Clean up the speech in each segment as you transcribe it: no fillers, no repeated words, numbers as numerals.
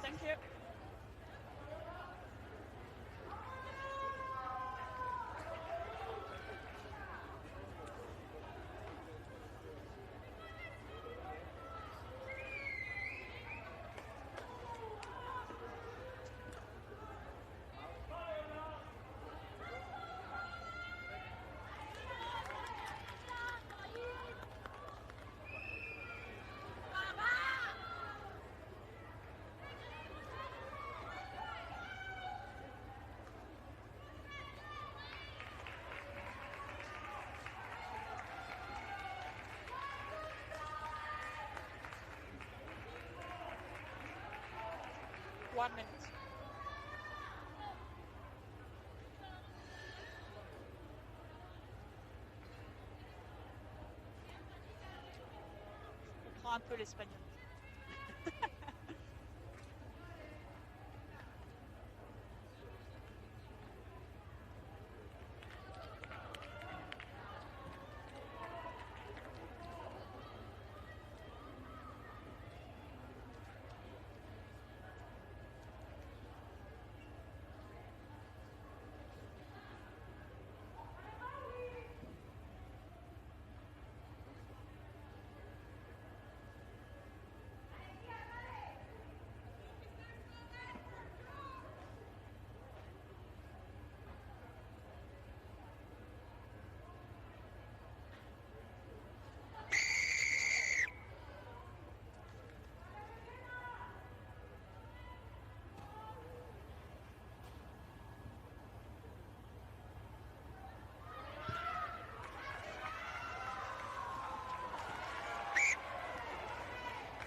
Thank you. One minute. Je comprends un peu l'espagnol.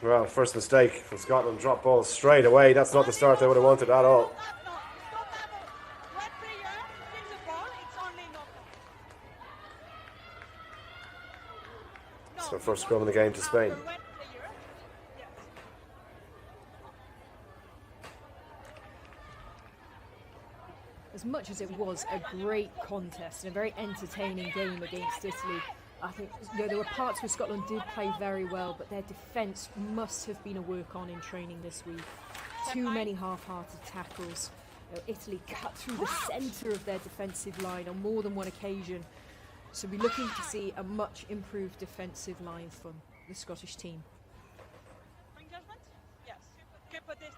Well, first mistake from Scotland, drop ball straight away. That's not the start they would have wanted at all. So first scrum in the game to Spain. As much as it was a great contest and a very entertaining game against Italy, I think there were parts where Scotland did play very well, but their defence must have been a work on in training this week. Too many half-hearted tackles. Italy cut through the centre of their defensive line on more than one occasion. So we're looking to see a much improved defensive line from the Scottish team. Bring judgment? Yes. Keep a distance.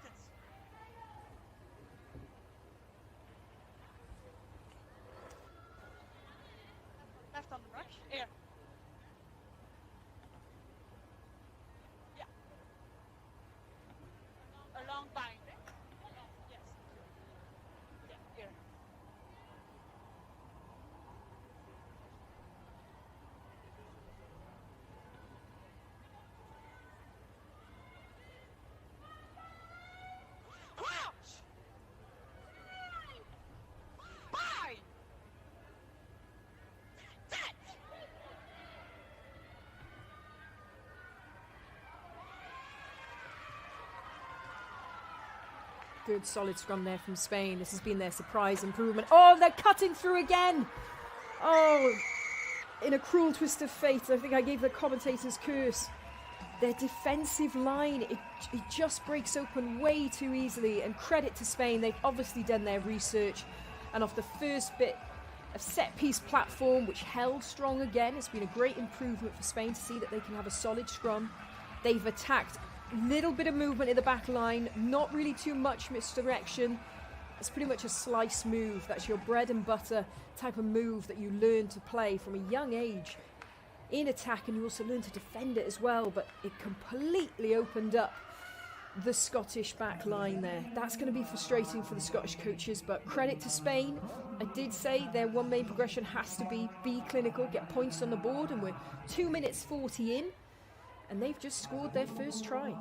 Left on the brush. Here. Yeah. A long bind. Yes. Yeah, here. Crouch! Bind! Set! Good solid scrum there from Spain. This has been their surprise improvement. Oh, they're cutting through again. Oh, in a cruel twist of fate, I think I gave the commentators curse. Their defensive line, it just breaks open way too easily. And credit to Spain, they've obviously done their research. And off the first bit of set-piece platform, which held strong again, it's been a great improvement for Spain to see that they can have a solid scrum. They've attacked little bit of movement in the back line, not really too much misdirection. It's pretty much a slice move. That's your bread and butter type of move that you learn to play from a young age in attack, and you also learn to defend it as well. But it completely opened up the Scottish back line there. That's going to be frustrating for the Scottish coaches, but credit to Spain. I did say their one main progression has to be clinical, get points on the board, and we're 2 minutes 40 in. And they've just scored their first try.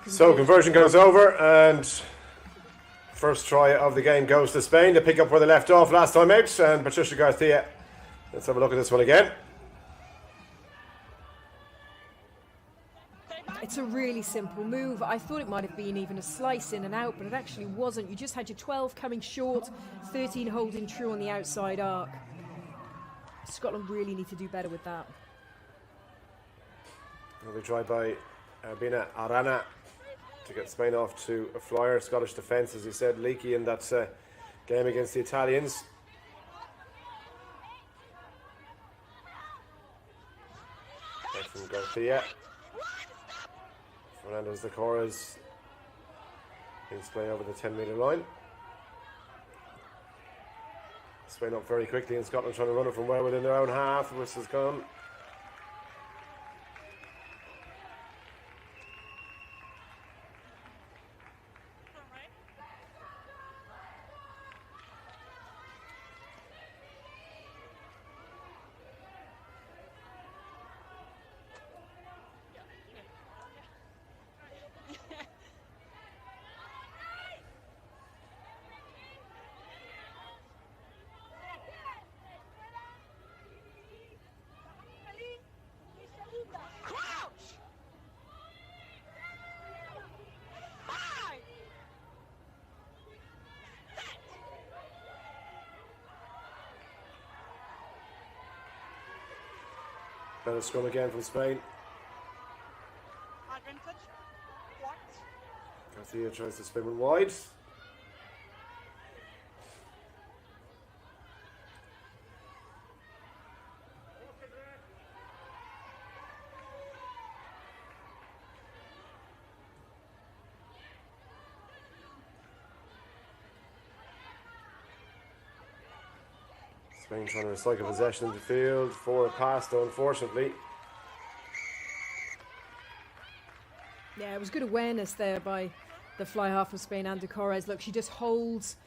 So conversion goes over, and first try of the game goes to Spain. They pick up where they left off last time out, and Patricia Garcia. Let's have a look at this one again. It's a really simple move. I thought it might have been even a slice in and out, but it actually wasn't. You just had your 12 coming short, 13 holding true on the outside arc. Scotland really need to do better with that. Another try by Bina Arana to get Spain off to a flyer. Scottish defence, as you said, leaky in that game against the Italians. Back from Garcia. Fernandez de Cora's is playing over the 10-metre line. Spain up very quickly, and Scotland trying to run it from well within their own half. The whistle's gone. Better scrum again from Spain. Advantage. What? Garcia tries to spin it wide. Spain trying to recycle possession in the field. Forward pass, though, unfortunately. Yeah, it was good awareness there by the fly half of Spain, Andy Corres. Look, she just holds,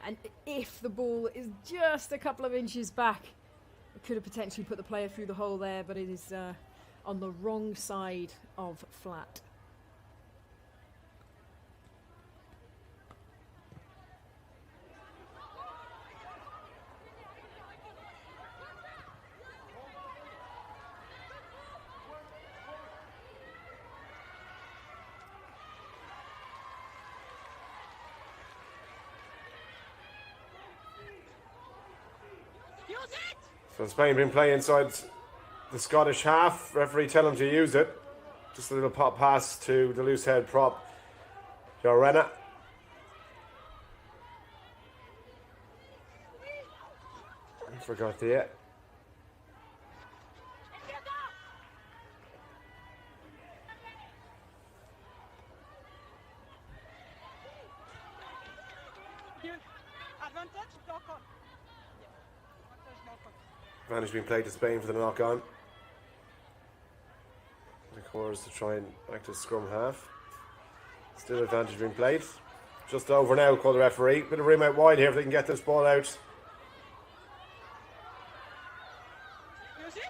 and if the ball is just a couple of inches back, it could have potentially put the player through the hole there, but it is on the wrong side of flat. So Spain been playing inside the Scottish half. Referee tell them to use it. Just a little pop pass to the loose head prop, Jorena. I forgot the it. Advantage, knock on. Yeah. Advantage, knock on. Advantage being played to Spain for the knock on. The corners to try and act as scrum half. Still advantage being played. Just over now, call the referee. Bit of room out wide here if they can get this ball out. Use it.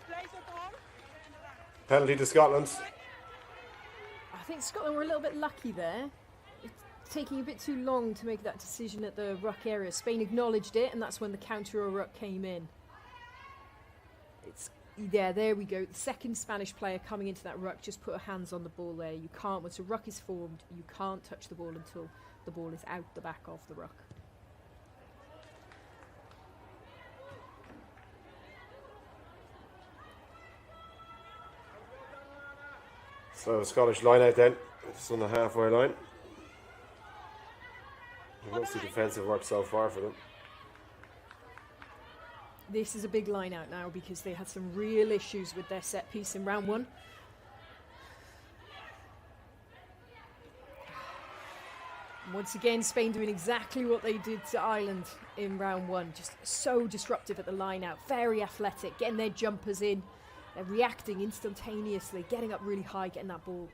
Place it on. Penalty to Scotland. I think Scotland were a little bit lucky there. It's taking a bit too long to make that decision at the ruck area. Spain acknowledged it, and that's when the counter or ruck came in. Yeah, there we go. The second Spanish player coming into that ruck just put her hands on the ball there. You can't, once a ruck is formed, you can't touch the ball until the ball is out the back of the ruck. So Scottish line out then. It's on the halfway line. Mostly defensive work so far for them. This is a big line out now because they had some real issues with their set piece in round one. Once again, Spain doing exactly what they did to Ireland in round one. Just so disruptive at the line out. Very athletic, getting their jumpers in. They're reacting instantaneously, getting up really high, getting that ball.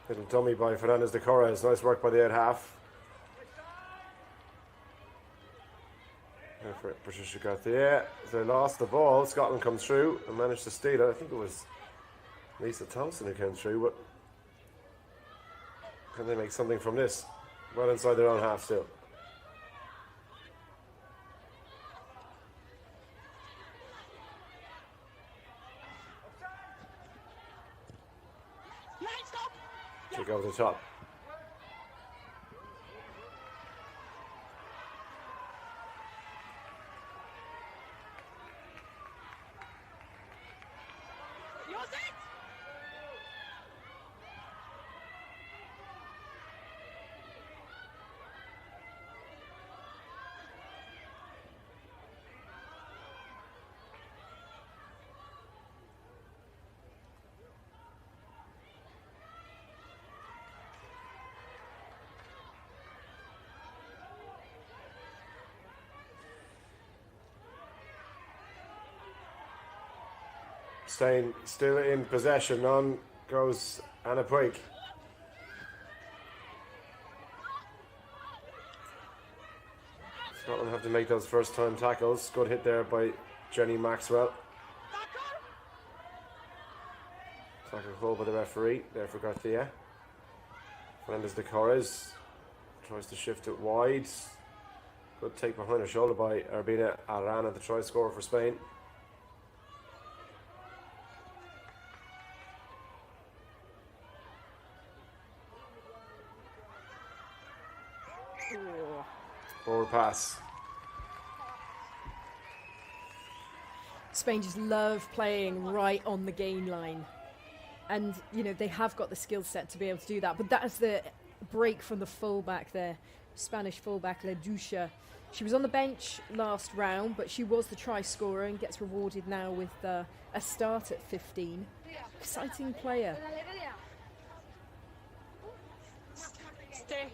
Little dummy by Fernandez de Corres. Nice work by the out half. For Patricia Gauthier. They lost the ball. Scotland comes through and managed to steal it. I think it was Lisa Thompson who came through, but can they make something from this? Well inside their own half still. Check over the top. Use it. Staying still in possession. On goes Anna Puig. Scotland have to make those first time tackles. Good hit there by Jenny Maxwell. Tackle called by the referee there for Garcia. Fernandez de Corres tries to shift it wide. Good take behind her shoulder by Urbina Arana, the try scorer for Spain. Forward pass. Spain just love playing right on the gain line. And, you know, they have got the skill set to be able to do that. But that is the break from the fullback there. Spanish fullback, Leducha. She was on the bench last round, but she was the try scorer and gets rewarded now with a start at 15. Exciting player. Stay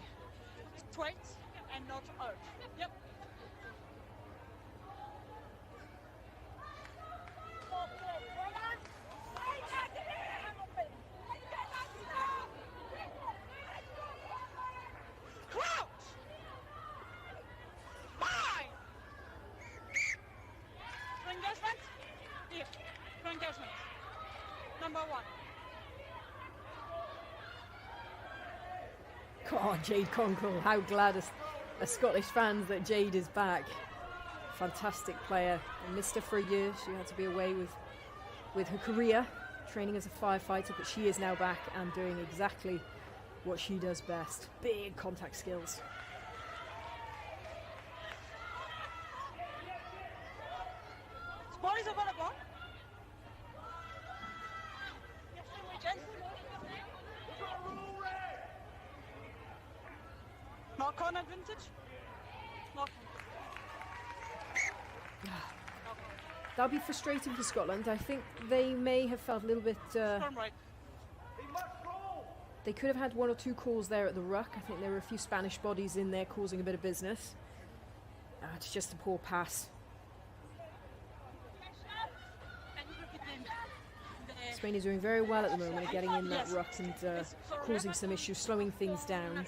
straight and not out. Yep. Crouch! Fine! Engagement? Here. Engagement. Number 1. God, Jade Conkle, how glad are Scottish fans that Jade is back. Fantastic player. I missed her for a year. She had to be away with her career, training as a firefighter, but she is now back and doing exactly what she does best. Big contact skills. Ball is over the ball. Knock on advantage. Knock on. That'll be frustrating for Scotland. I think they may have felt a little bit... Storm right. They could have had 1 or 2 calls there at the ruck. I think there were a few Spanish bodies in there causing a bit of business. It's just a poor pass. Spain is doing very well at the moment, getting in that ruck and causing some issues, slowing things down.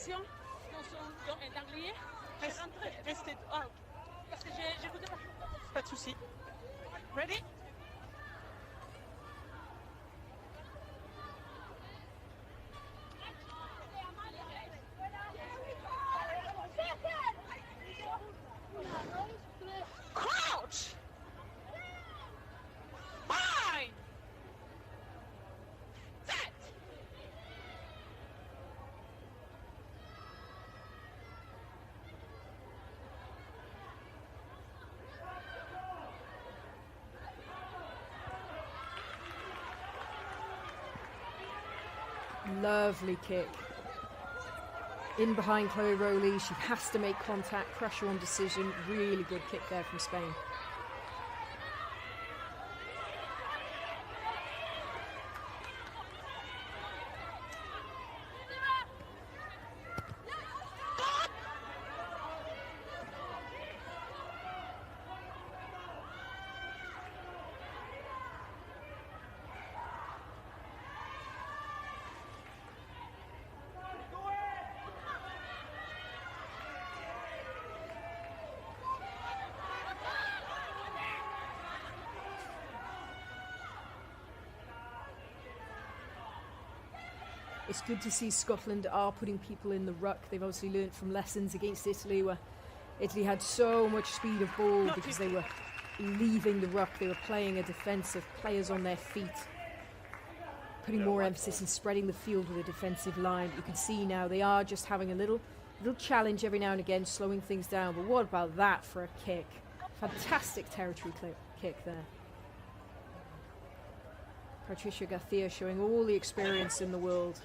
Pas de souci. Ready? Crouch! Fine! Set! Lovely kick. In behind Chloe Rowley, she has to make contact, pressure on decision. Really good kick there from Spain. It's good to see Scotland are putting people in the ruck. They've obviously learnt from lessons against Italy, where Italy had so much speed of ball because they were leaving the ruck. They were playing a defensive, players on their feet, putting more emphasis and spreading the field with a defensive line. You can see now they are just having a little challenge every now and again, slowing things down. But what about that for a kick? Fantastic territory kick there. Patricia Garcia showing all the experience in the world.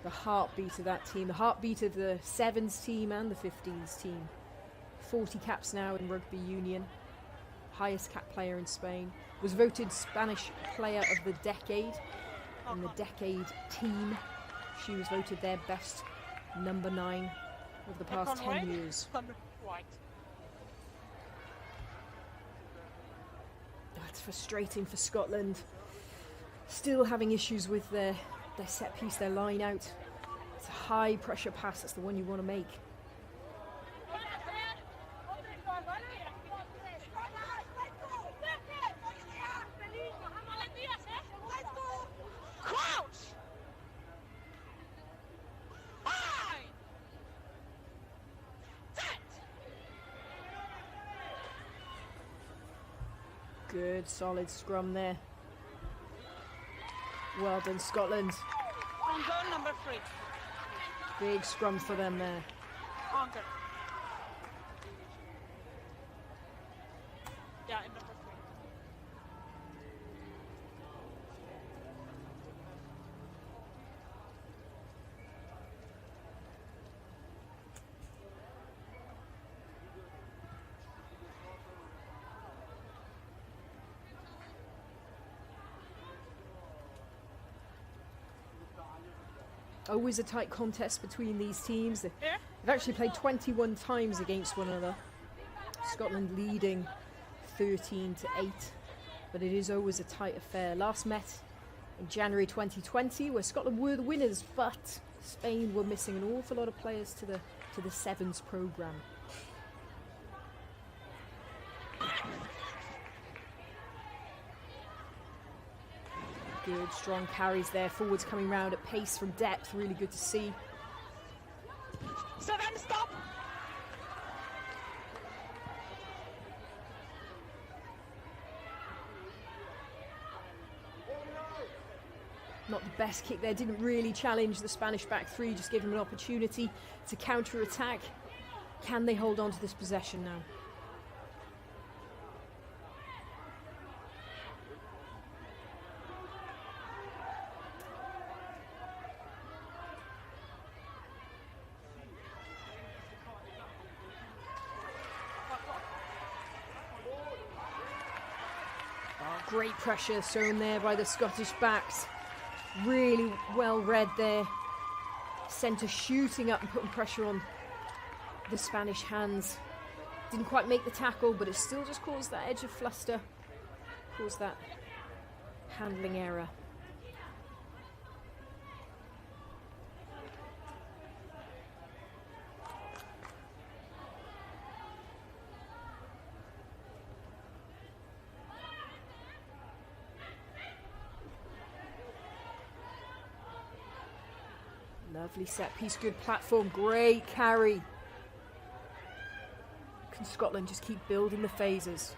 The heartbeat of that team, the heartbeat of the 7s team and the 15s team. 40 caps now in rugby union. Highest cap player in Spain. Was voted Spanish player of the decade in the decade team. She was voted their best number 9 of the past 10 years. That's frustrating for Scotland. Still having issues with their set piece, their line out. It's a high pressure pass, that's the one you want to make. Good, solid scrum there. Well done, Scotland. On goal number 3. Big scrum for them there. Anker. Yeah, in number 3. Always a tight contest between these teams. They've Here. actually played 21 times against one another. Scotland leading 13-8, but it is always a tight affair. Last met in January 2020, where Scotland were the winners, but Spain were missing an awful lot of players to the Sevens programme. Good, strong carries there. Forwards coming round at pace from depth. Really good to see. So then stop. Not the best kick there. Didn't really challenge the Spanish back three. Just gave them an opportunity to counter-attack. Can they hold on to this possession now? Great pressure thrown there by the Scottish backs. Really well read there. Centre shooting up and putting pressure on the Spanish hands. Didn't quite make the tackle, but it still just caused that edge of fluster. Caused that handling error. Lovely set piece, good platform, great carry. Can Scotland just keep building the phases?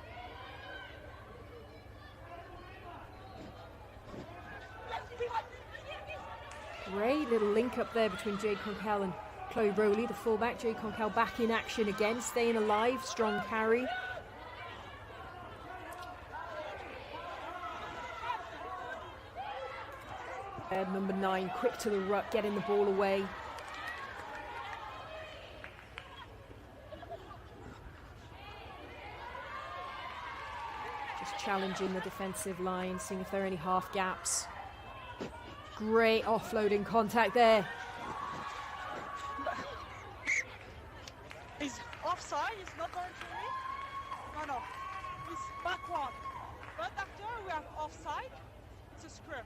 Great little link up there between Jade Conkell and Chloe Rowley, the fullback. Jade Conkell back in action again, staying alive, strong carry. Number 9, quick to the ruck, getting the ball away. Just challenging the defensive line, seeing if there are any half gaps. Great offloading contact there. He's offside, he's not going to me. No, he's backward. But after we have offside, it's a scrum.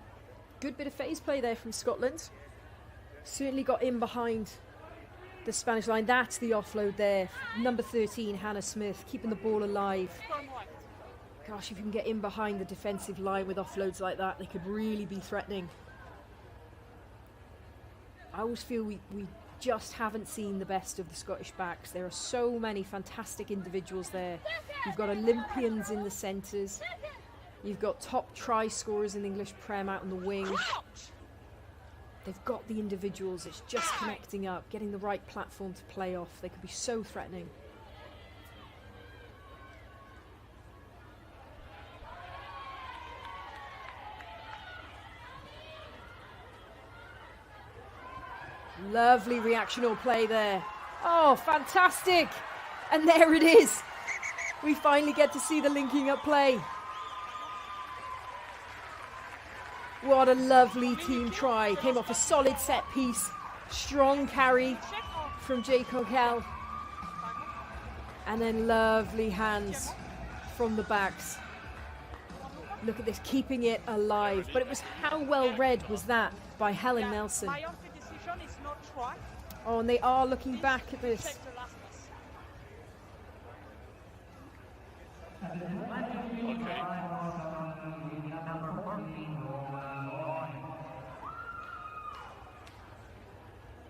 Good bit of phase play there from Scotland. Certainly got in behind the Spanish line. That's the offload there. Number 13, Hannah Smith, keeping the ball alive. Gosh, if you can get in behind the defensive line with offloads like that, they could really be threatening. I always feel we just haven't seen the best of the Scottish backs. There are so many fantastic individuals there. You've got Olympians in the centres. You've got top try scorers in the English Prem out on the wing. They've got the individuals. It's just connecting up, getting the right platform to play off. They could be so threatening. Lovely reactional play there. Oh, fantastic. And there it is. We finally get to see the linking up play. What a lovely team try. Came off a solid set piece. Strong carry from Jade Conkell. And then lovely hands from the backs. Look at this, keeping it alive. But it was, how well read was that by Helen Nelson? My only decision is not try. Oh, and they are looking back at this. Check the last pass. Okay.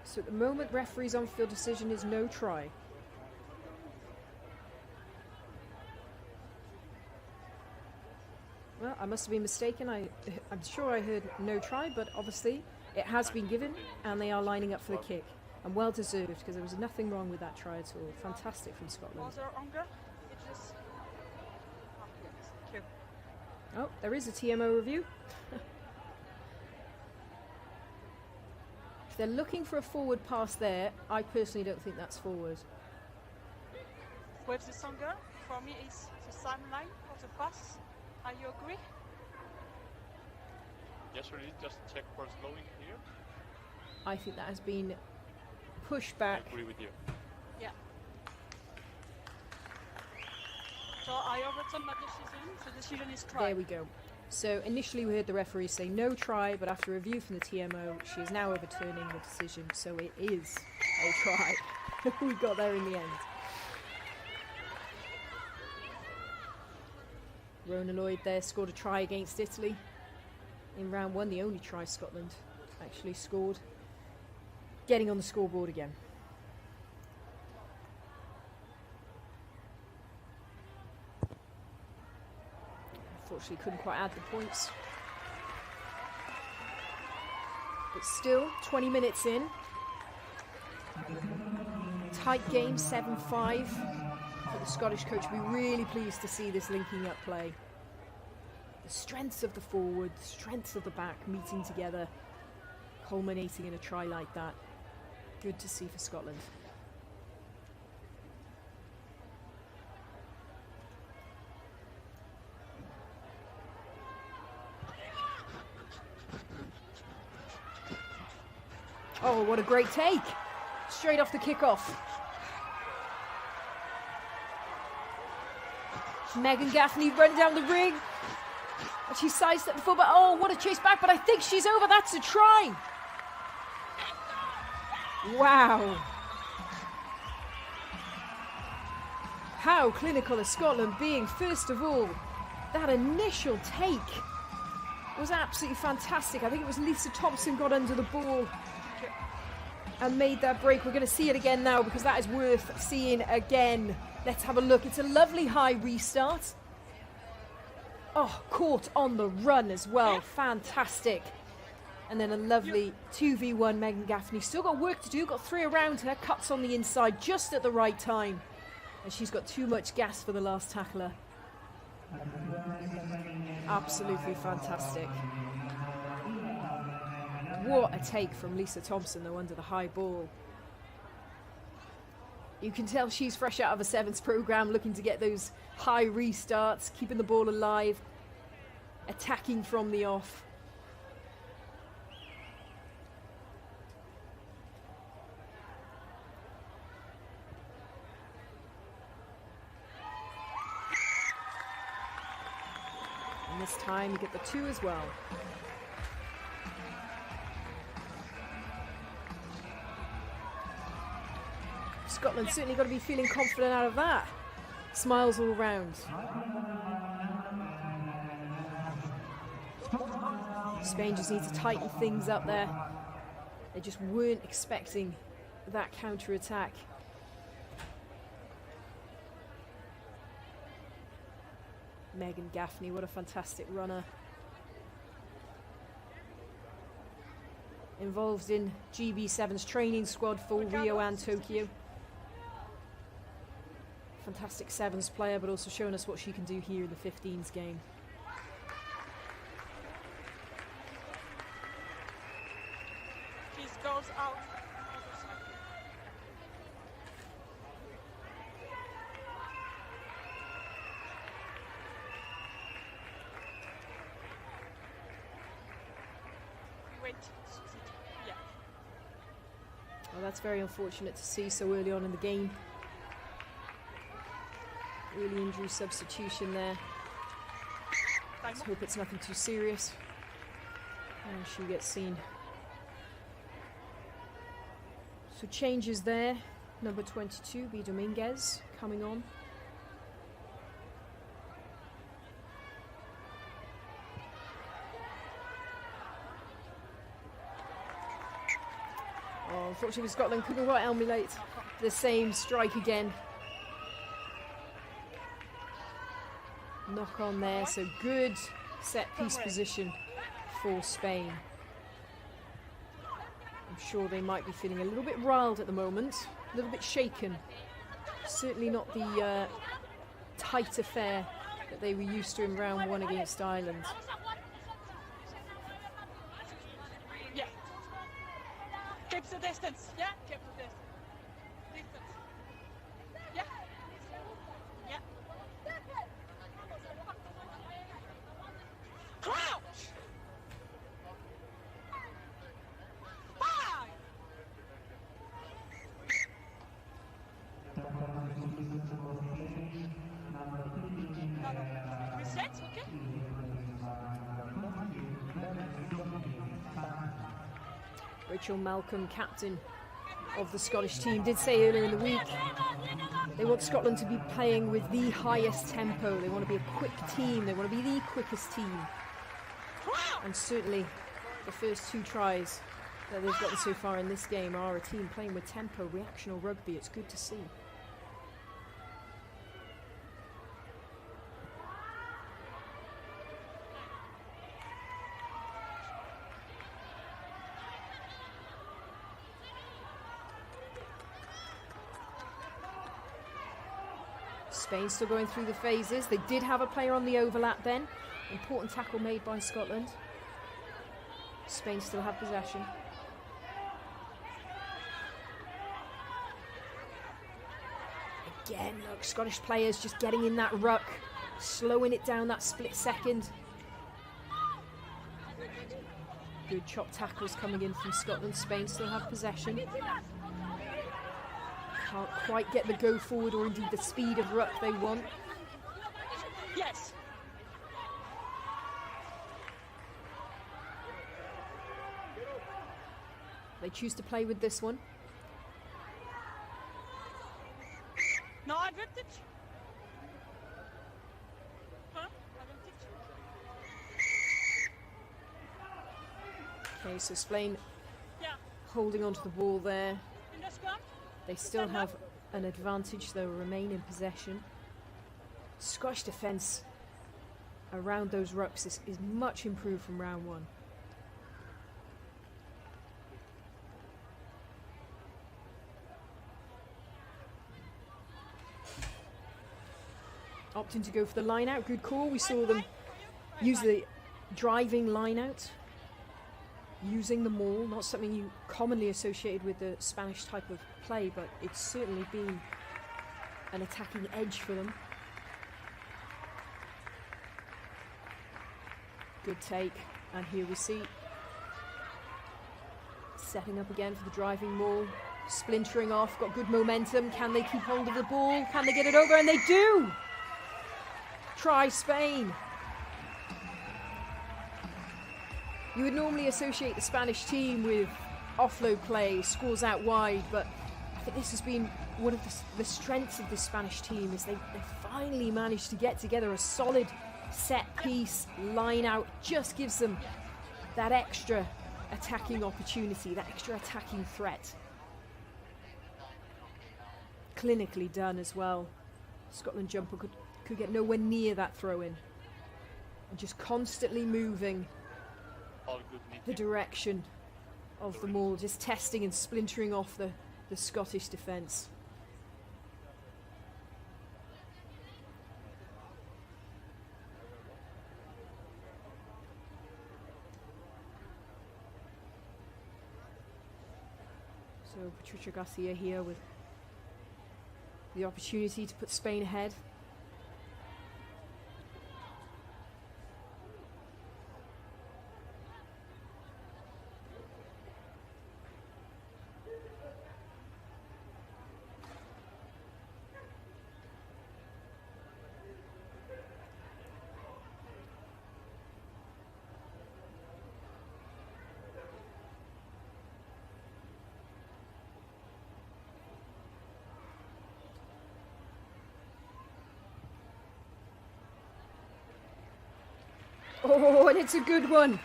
So at the moment, referee's on-field decision is no try. Well, I must have been mistaken. I'm sure I heard no try, but obviously it has been given, and they are lining up for the kick. And well deserved, because there was nothing wrong with that try at all. Fantastic from Scotland. Was there anger? It just... Oh, yes. Thank you. Oh, there is a TMO review. If they're looking for a forward pass there, I personally don't think that's forward. With the anger, for me, it's the same line of the pass. Are you agree? Yes, we need just check for slowing here. I think that has been pushed back. I agree with you. Yeah. So I overturned my decision. So the decision is try. There we go. So initially we heard the referee say no try, but after review from the TMO, she is now overturning the decision. So it is a try. We got there in the end. Rona Lloyd there scored a try against Italy in round 1, the only try Scotland actually scored. Getting on the scoreboard again. Unfortunately couldn't quite add the points. But still, 20 minutes in. Tight game, 7-5. For the Scottish coach, we'll be really pleased to see this linking up play. The strengths of the forward, the strengths of the back meeting together, culminating in a try like that. Good to see for Scotland. Oh, what a great take! Straight off the kickoff. Megan Gaffney run down the ring. And she sidestepped the fullback. Oh, what a chase back, but I think she's over. That's a try. Wow. How clinical is Scotland being? First of all, that initial take was absolutely fantastic. I think it was Lisa Thompson got under the ball and made that break. We're going to see it again now because that is worth seeing again. Let's have a look. It's a lovely high restart. Oh, caught on the run as well. Fantastic. And then a lovely 2v1 Megan Gaffney. Still got work to do. Got 3 around her. Cuts on the inside just at the right time. And she's got too much gas for the last tackler. Absolutely fantastic. What a take from Lisa Thompson, though, under the high ball. You can tell she's fresh out of a sevens programme, looking to get those high restarts, keeping the ball alive, attacking from the off. And this time you get the 2 as well. Scotland certainly got to be feeling confident out of that. Smiles all round. Spain just need to tighten things up there. They just weren't expecting that counter-attack. Megan Gaffney, what a fantastic runner. Involved in GB7's training squad for Rio and Tokyo. Fantastic sevens player, but also showing us what she can do here in the 15s game. She goes out. Wait. Yeah. Well, that's very unfortunate to see so early on in the game. Early injury substitution there. Let's hope it's nothing too serious. And she gets seen. So changes there. Number 22, B. Dominguez, coming on. Oh, unfortunately Scotland couldn't quite emulate the same strike again. Knock on there, so good set piece position for Spain. I'm sure they might be feeling a little bit riled at the moment, a little bit shaken. Certainly not the tight affair that they were used to in round 1 against Ireland. Yeah. Keep the distance. Yeah. Keep the distance. Yeah. Yeah. Crouch. 5, Rachel Malcolm, captain of the Scottish team, did say earlier in the week they want Scotland to be playing with the highest tempo. They want to be a quick team. They want to be the quickest team. And certainly the first 2 tries that they've gotten so far in this game are a team playing with tempo, reactional rugby. It's good to see. Spain still going through the phases. They did have a player on the overlap then. Important tackle made by Scotland. Spain still have possession. Again, look, Scottish players just getting in that ruck, slowing it down that split second. Good chop tackles coming in from Scotland. Spain still have possession. Can't quite get the go forward or indeed the speed of ruck they want. Yes. They choose to play with this one. No advantage. Huh? Advantage. Okay, so Spain Yeah. holding onto the ball there. In the scrum. They still have an advantage, though, remain in possession. Scottish defence around those rucks is much improved from round 1. Opting to go for the line out, good call. We saw them use the driving line out, using the maul, not something you commonly associated with the Spanish type of play, but it's certainly been an attacking edge for them. Good take, and here we see setting up again for the driving maul, splintering off, got good momentum. Can they keep hold of the ball? Can they get it over? And they do! Try Spain. You would normally associate the Spanish team with offload play, scores out wide, but I think this has been one of the strengths of this Spanish team is they finally managed to get together a solid set piece. Line out just gives them that extra attacking opportunity, that extra attacking threat. Clinically done as well. Scotland jumper could get nowhere near that throw in. And just constantly moving the direction of the maul, just testing and splintering off the Scottish defence. So Patricia Garcia here with the opportunity to put Spain ahead. Oh, and it's a good one.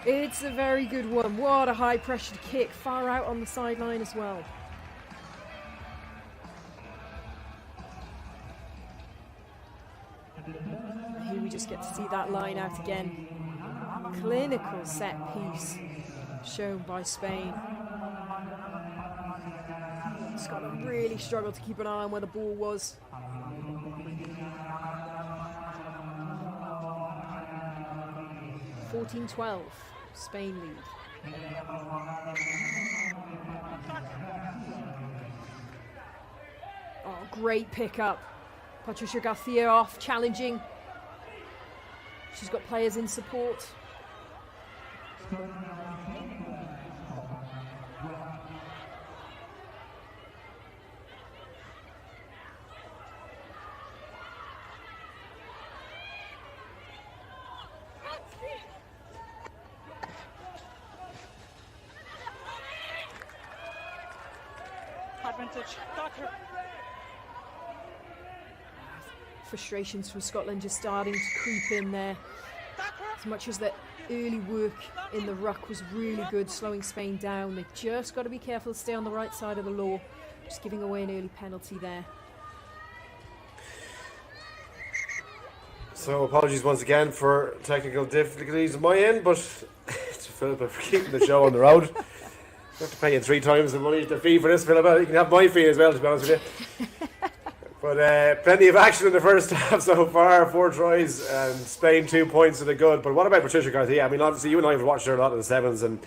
It's a very good one. What a high-pressured kick. Far out on the sideline as well. Here we just get to see that line out again. Clinical set piece shown by Spain. Scotland really struggled to keep an eye on where the ball was. 14-12, Spain lead. Oh, great pickup. Patricia Garcia off, challenging. She's got players in support. advantage. Darker. Frustrations from Scotland just starting to creep in there. As much as that early work in the ruck was really good, slowing Spain down, they've just got to be careful to stay on the right side of the law. Just giving away an early penalty there. So apologies once again for technical difficulties on my end, but to Philippa for keeping the show on the road. I have to pay you 3 times the money, the fee for this, Philippa. You can have my fee as well, to be honest with you. But plenty of action in the first half so far. 4 tries and Spain 2 points to the good. But what about Patricia Garcia? I mean, obviously you and I have watched her a lot in the 7s, and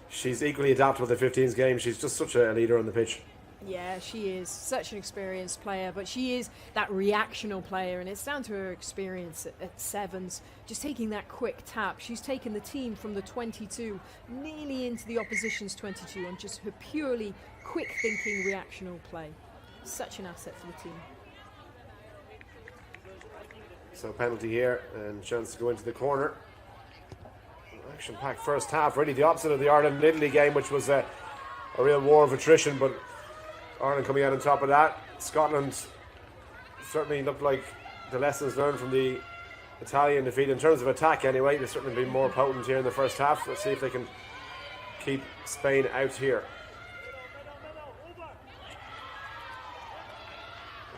she's equally adaptable to the 15s game. She's just such a leader on the pitch. Yeah, she is such an experienced player, but she is that reactional player, and it's down to her experience at 7s, just taking that quick tap. She's taken the team from the 22 nearly into the opposition's 22 on just her purely quick-thinking reactional play. Such an asset for the team. So penalty here and chance to go into the corner. Action-packed first half, really the opposite of the Ireland-Italy game, which was a real war of attrition, but Ireland coming out on top of that. Scotland certainly looked like the lessons learned from the Italian defeat in terms of attack anyway. They've certainly been more potent here in the first half. Let's see if they can keep Spain out here.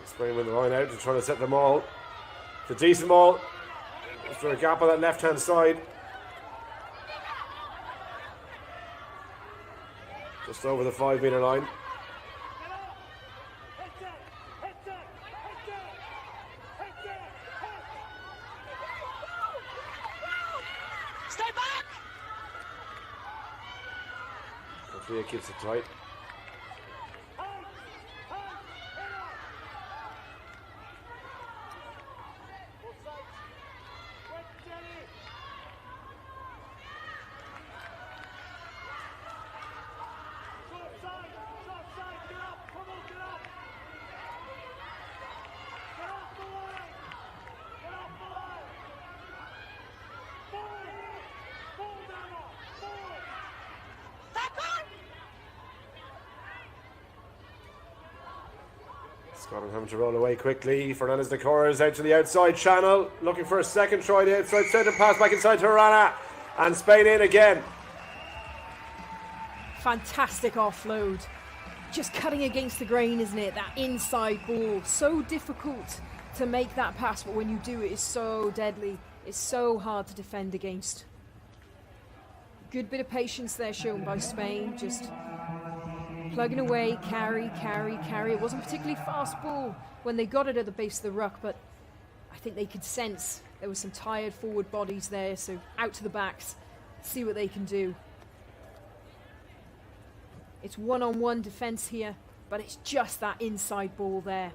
Spain with the line out to try to set them all. It's a decent ball. Is there a gap on that left hand side? Just over the 5 metre line. Stay back! Hopefully it keeps it tight. Scotland having to roll away quickly. Fernandez de Cora is out to the outside channel, looking for a second try. The outside centre pass back inside to Rana, and Spain in again. Fantastic offload. Just cutting against the grain, isn't it? That inside ball. So difficult to make that pass, but when you do it, it's so deadly. It's so hard to defend against. Good bit of patience there shown by Spain. Just plugging away, carry. It wasn't a particularly fast ball when they got it at the base of the ruck, but I think they could sense there was some tired forward bodies there, so out to the backs, see what they can do. It's one-on-one defence here, but it's just that inside ball there.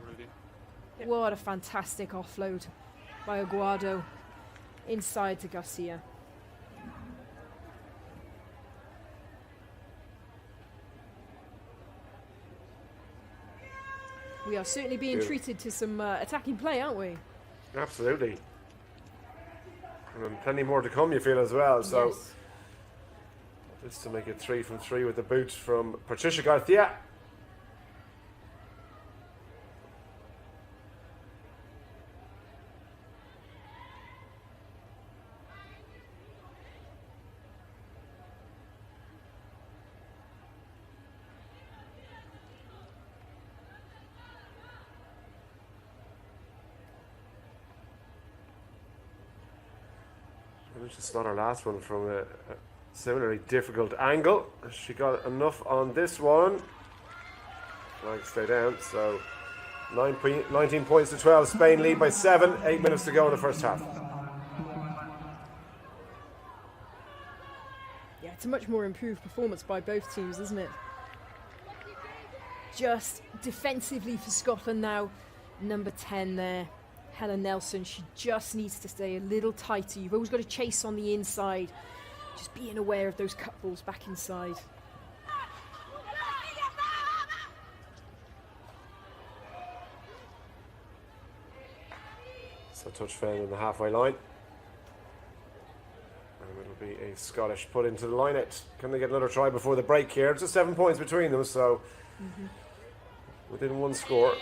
What a fantastic offload by Aguado inside to Garcia. We are certainly being treated to some attacking play, aren't we? Absolutely. And plenty more to come, you feel, as well. So, yes. Just to make it 3 from 3 with the boot from Patricia Garcia. It's not our last one from a similarly difficult angle. She got enough on this one. Flag stay down. So 19 points to 12. Spain lead by 7. 8 minutes to go in the first half. Yeah, it's a much more improved performance by both teams, isn't it? Just defensively for Scotland now. Number 10 there. Helen Nelson, she just needs to stay a little tighter. You've always got to chase on the inside. Just being aware of those cut balls back inside. So touch found on the halfway line. And it'll be a Scottish put into the line-out. Can they get another try before the break here? Just 7 points between them, so within one score.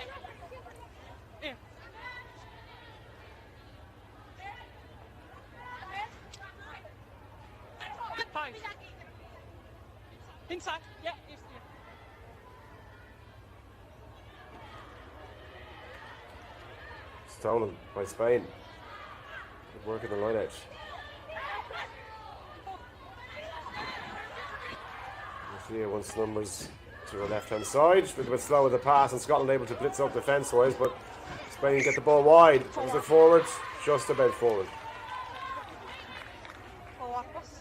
Here. Five. Inside. Yeah, it's here. Stolen by Spain. Good work in the line out. Here once numbers to the left hand side. A little bit slow with the pass, and Scotland able to blitz up defence wise, but Spain get the ball wide. Was it forward? Just about forward. Forward pass.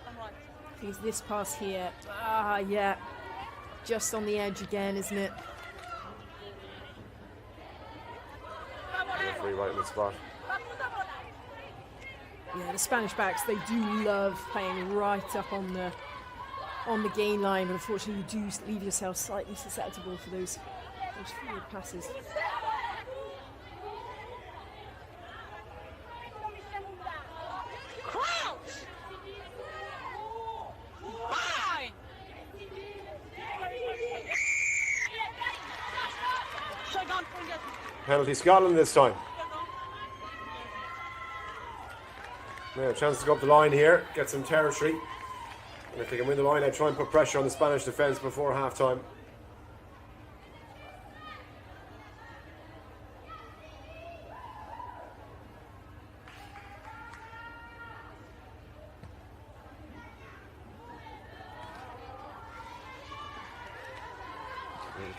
I'm right. I think it's this pass here. Ah, yeah. Just on the edge again, isn't it? Free right in the spot. Yeah, the Spanish backs, they do love playing right up on the gain line, but unfortunately you do leave yourself slightly susceptible for those forward passes. Crouch! Fine! Second point. Penalty Scotland this time. Yeah, a chance to go up the line here, get some territory. And if they can win the line, I'd try and put pressure on the Spanish defence before half time.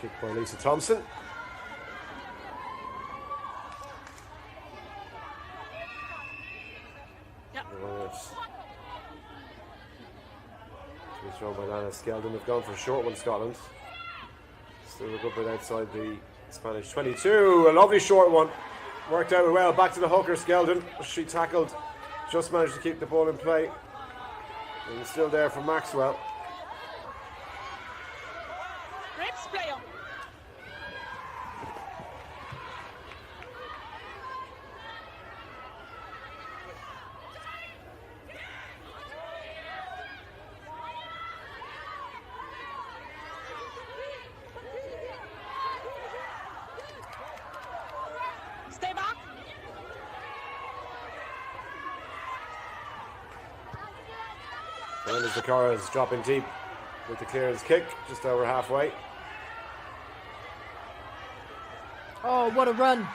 Kick by Lisa Thompson. Thrown by Lana Skeldon. They've gone for a short one, Scotland. Still a good bit outside the Spanish 22. A lovely short one. Worked out well. Back to the hooker, Skeldon. She tackled. Just managed to keep the ball in play. And it's still there for Maxwell. Rips player. Stay back. And as the car is dropping deep with the clearance kick, just over halfway. Oh, what a run.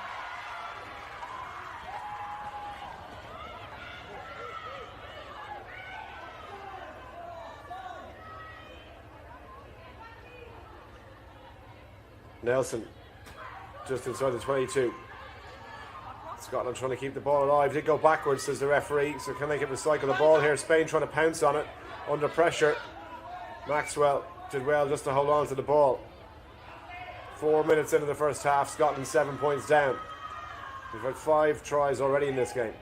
Nelson, just inside the 22. Scotland trying to keep the ball alive. Did go backwards, says the referee. So can they get recycle the ball here? Spain trying to pounce on it under pressure. Maxwell did well just to hold on to the ball. 4 minutes into the first half, Scotland 7 points down. We've had 5 tries already in this game.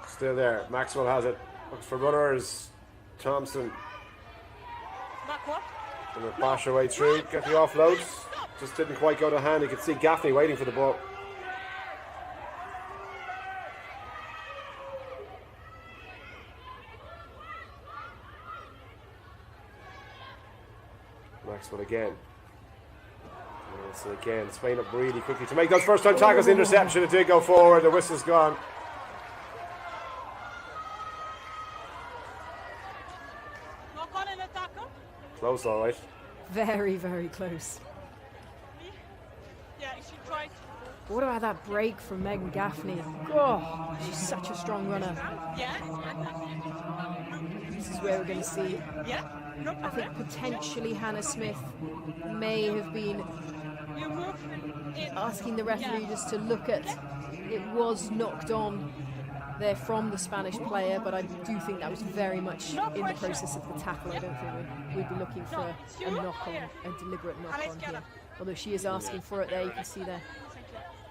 Still there. Maxwell has it. Looks for runners. Thompson. Backward. Gonna bash her way through. Get the offloads. Just didn't quite go to hand. You could see Gaffney waiting for the ball. Maxwell again. So again, Spain up really quickly to make those first time tackles. Interception. It did go forward. The whistle's gone. Close, all right. Very, very close. Yeah, she tried. What about that break from Megan Gaffney? Oh, she's such a strong runner. Yeah. This is where we're going to see. Yeah. No I think potentially Hannah Smith may have been You move in. asking the referee just to look at. It was knocked on there from the Spanish player, but I do think that was very much in the process of the tackle. I don't think we'd be looking for a knock on, a deliberate knock on here. Although she is asking for it there, you can see there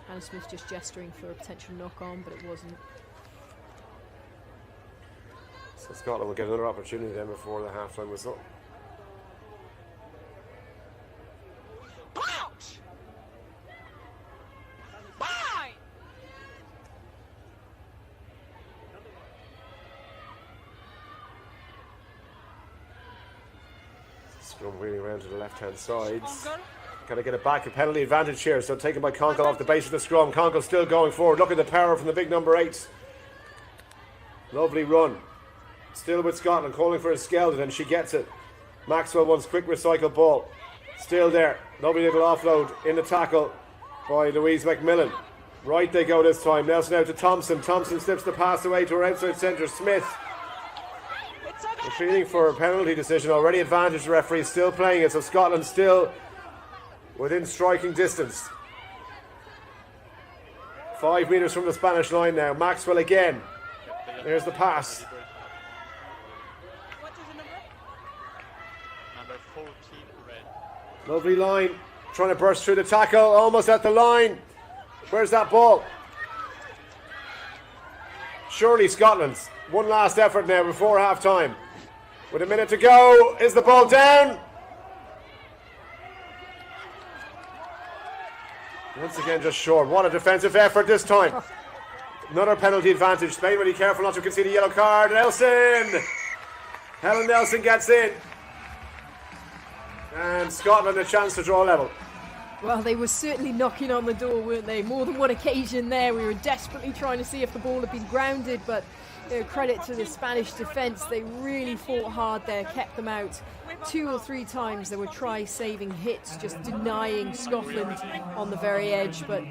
Hannah Smith just gesturing for a potential knock on, but it wasn't. So Scotland will get another opportunity then before the half-time whistle. Scrum wheeling around to the left-hand sides. Stronger. Can I get it back? A penalty advantage here. So taken by Conkle off the base of the scrum. Conkle still going forward. Look at the power from the big number 8. Lovely run. Still with Scotland, calling for a Skeldon, and she gets it. Maxwell wants quick recycle ball. Still there. Lovely little offload in the tackle by Louise McMillan. Right they go this time. Nelson out to Thompson. Thompson slips the pass away to her outside centre. Smith. It's okay. Appealing for a penalty decision. Already advantage. The referee still playing it. So Scotland still within striking distance. 5 metres from the Spanish line now. Maxwell again. There's the pass. What is the number? Number 14, red. Lovely line. Trying to burst through the tackle. Almost at the line. Where's that ball? Surely Scotland's one last effort now before half time. With a minute to go. Is the ball down? Once again just short. What a defensive effort this time. Another penalty advantage. Spain really careful not to concede a yellow card. Nelson! Helen Nelson gets in. And Scotland a chance to draw level. Well, they were certainly knocking on the door, weren't they? More than one occasion there. We were desperately trying to see if the ball had been grounded, but credit to the Spanish defence. They really fought hard there, kept them out. 2 or 3 times there were try-saving hits, just denying Scotland on the very edge. But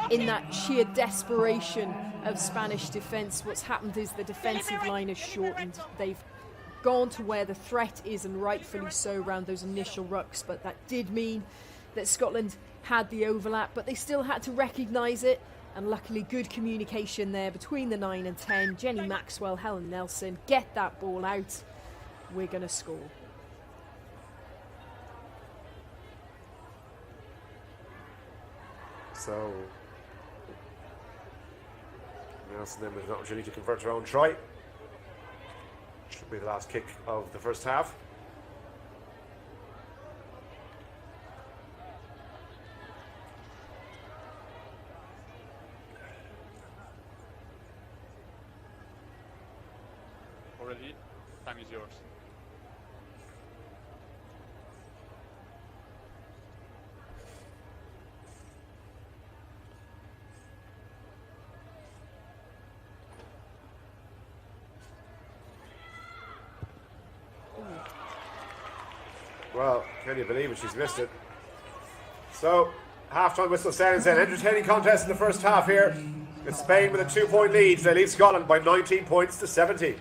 in that sheer desperation of Spanish defence, what's happened is the defensive line has shortened. They've gone to where the threat is, and rightfully so, around those initial rucks. But that did mean that Scotland had the overlap, but they still had to recognise it, and luckily good communication there between the 9 and 10. Jenny Maxwell, Helen Nelson, get that ball out, we're going to score. So Nelson then with an opportunity to convert her own try. Should be the last kick of the first half. Already, time is yours. Well, can you believe it? She's missed it. So, half-time whistle sounds then. Entertaining contest in the first half here. It's Spain with a 2-point lead. They lead Scotland by 19 points to 70.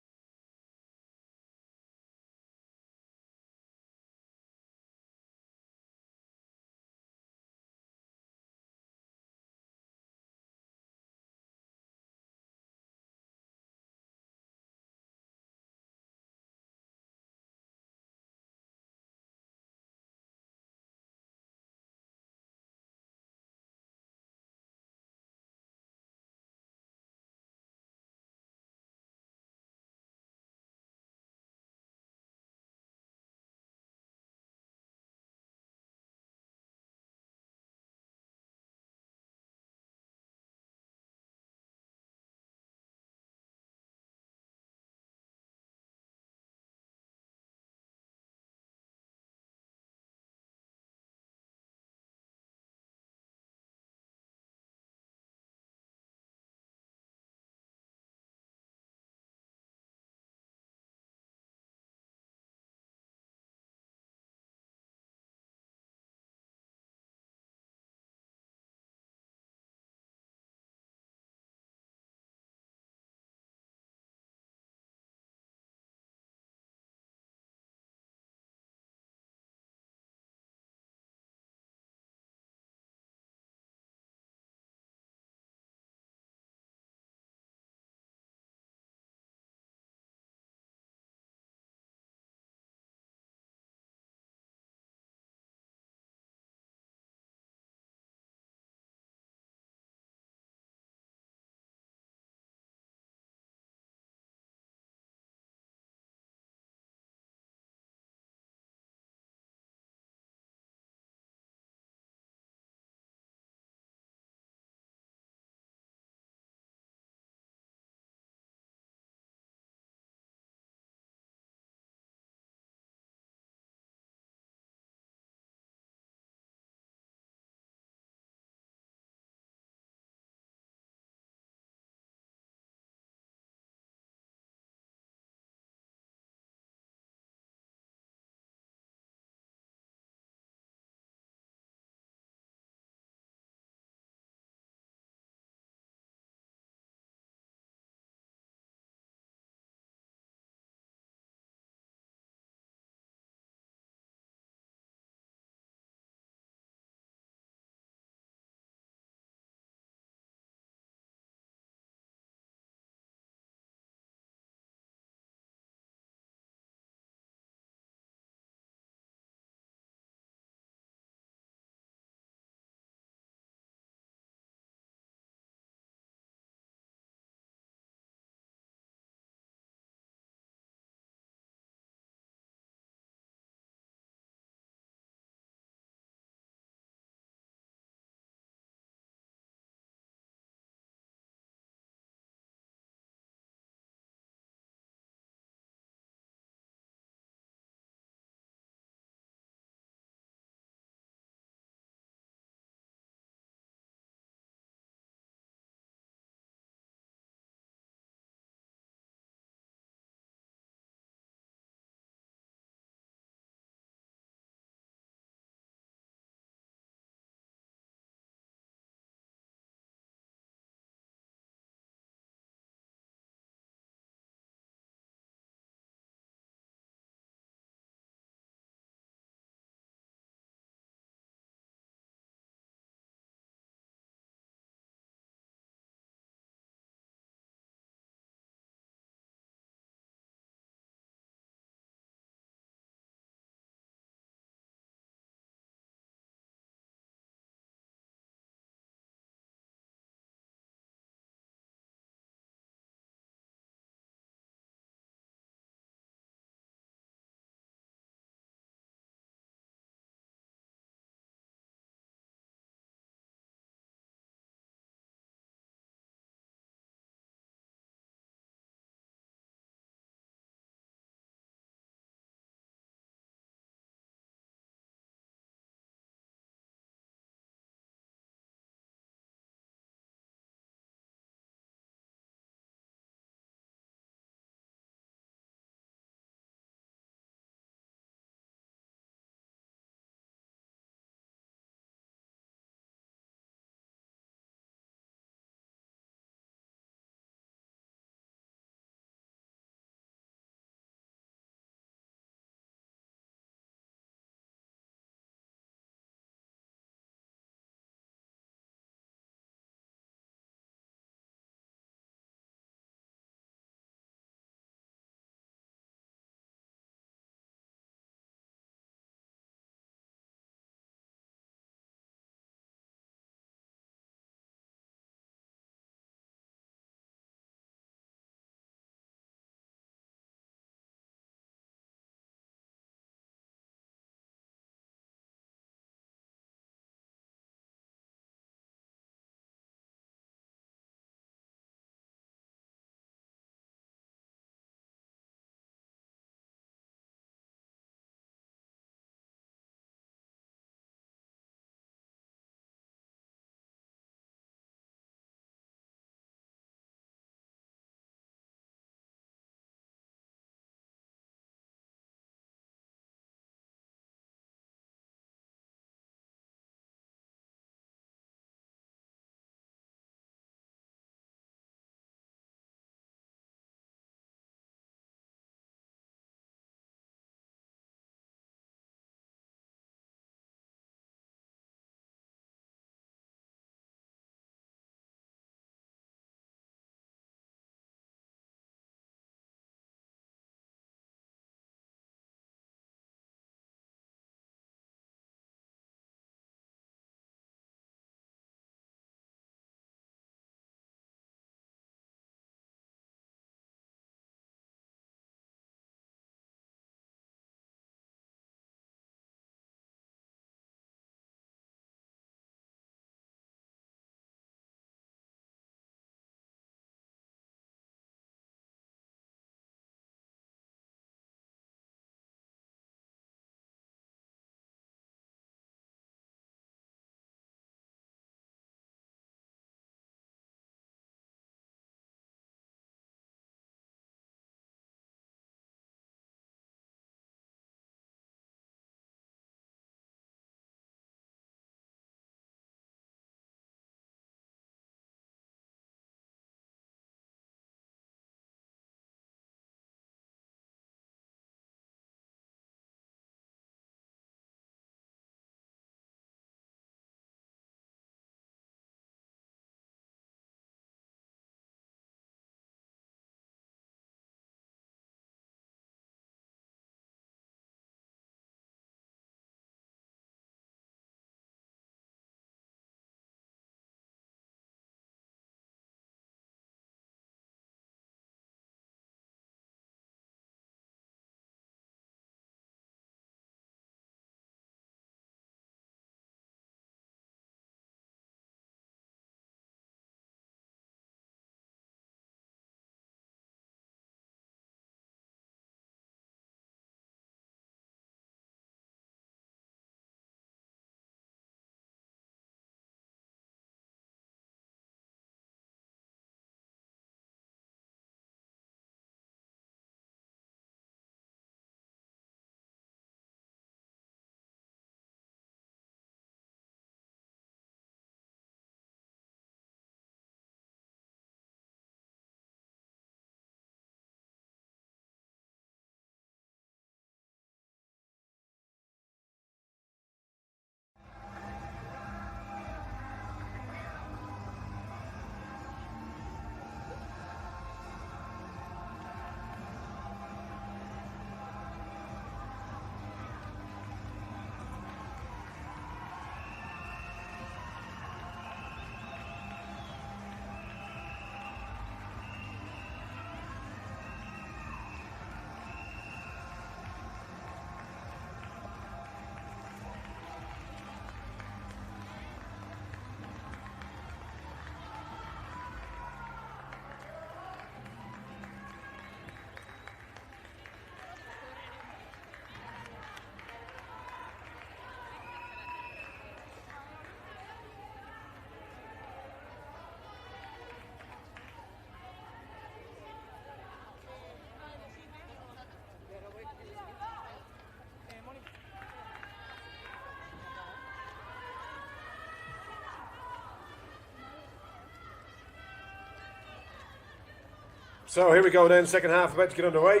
So here we go then, second half about to get underway.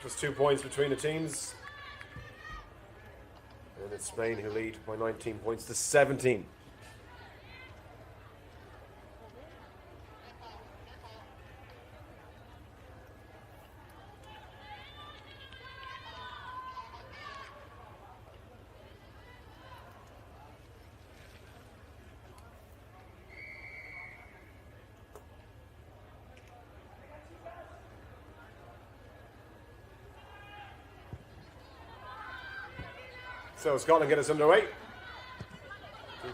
Just 2 points between the teams. And it's Spain who lead by 19 points to 17. So Scotland get us underway.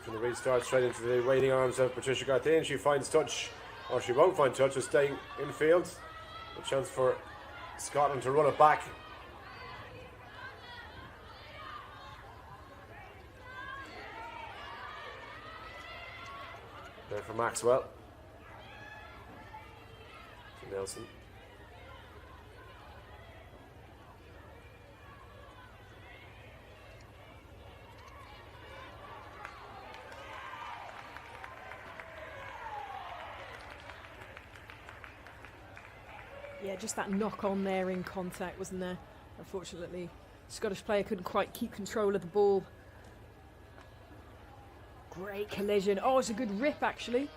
From the restart straight into the waiting arms of Patricia Garthin. She finds touch, or she won't find touch, just staying in field. A chance for Scotland to run it back. There for Maxwell. To Nelson. Yeah, just that knock on there in contact, wasn't there? Unfortunately, the Scottish player couldn't quite keep control of the ball. Great collision. Oh, it's a good rip, actually.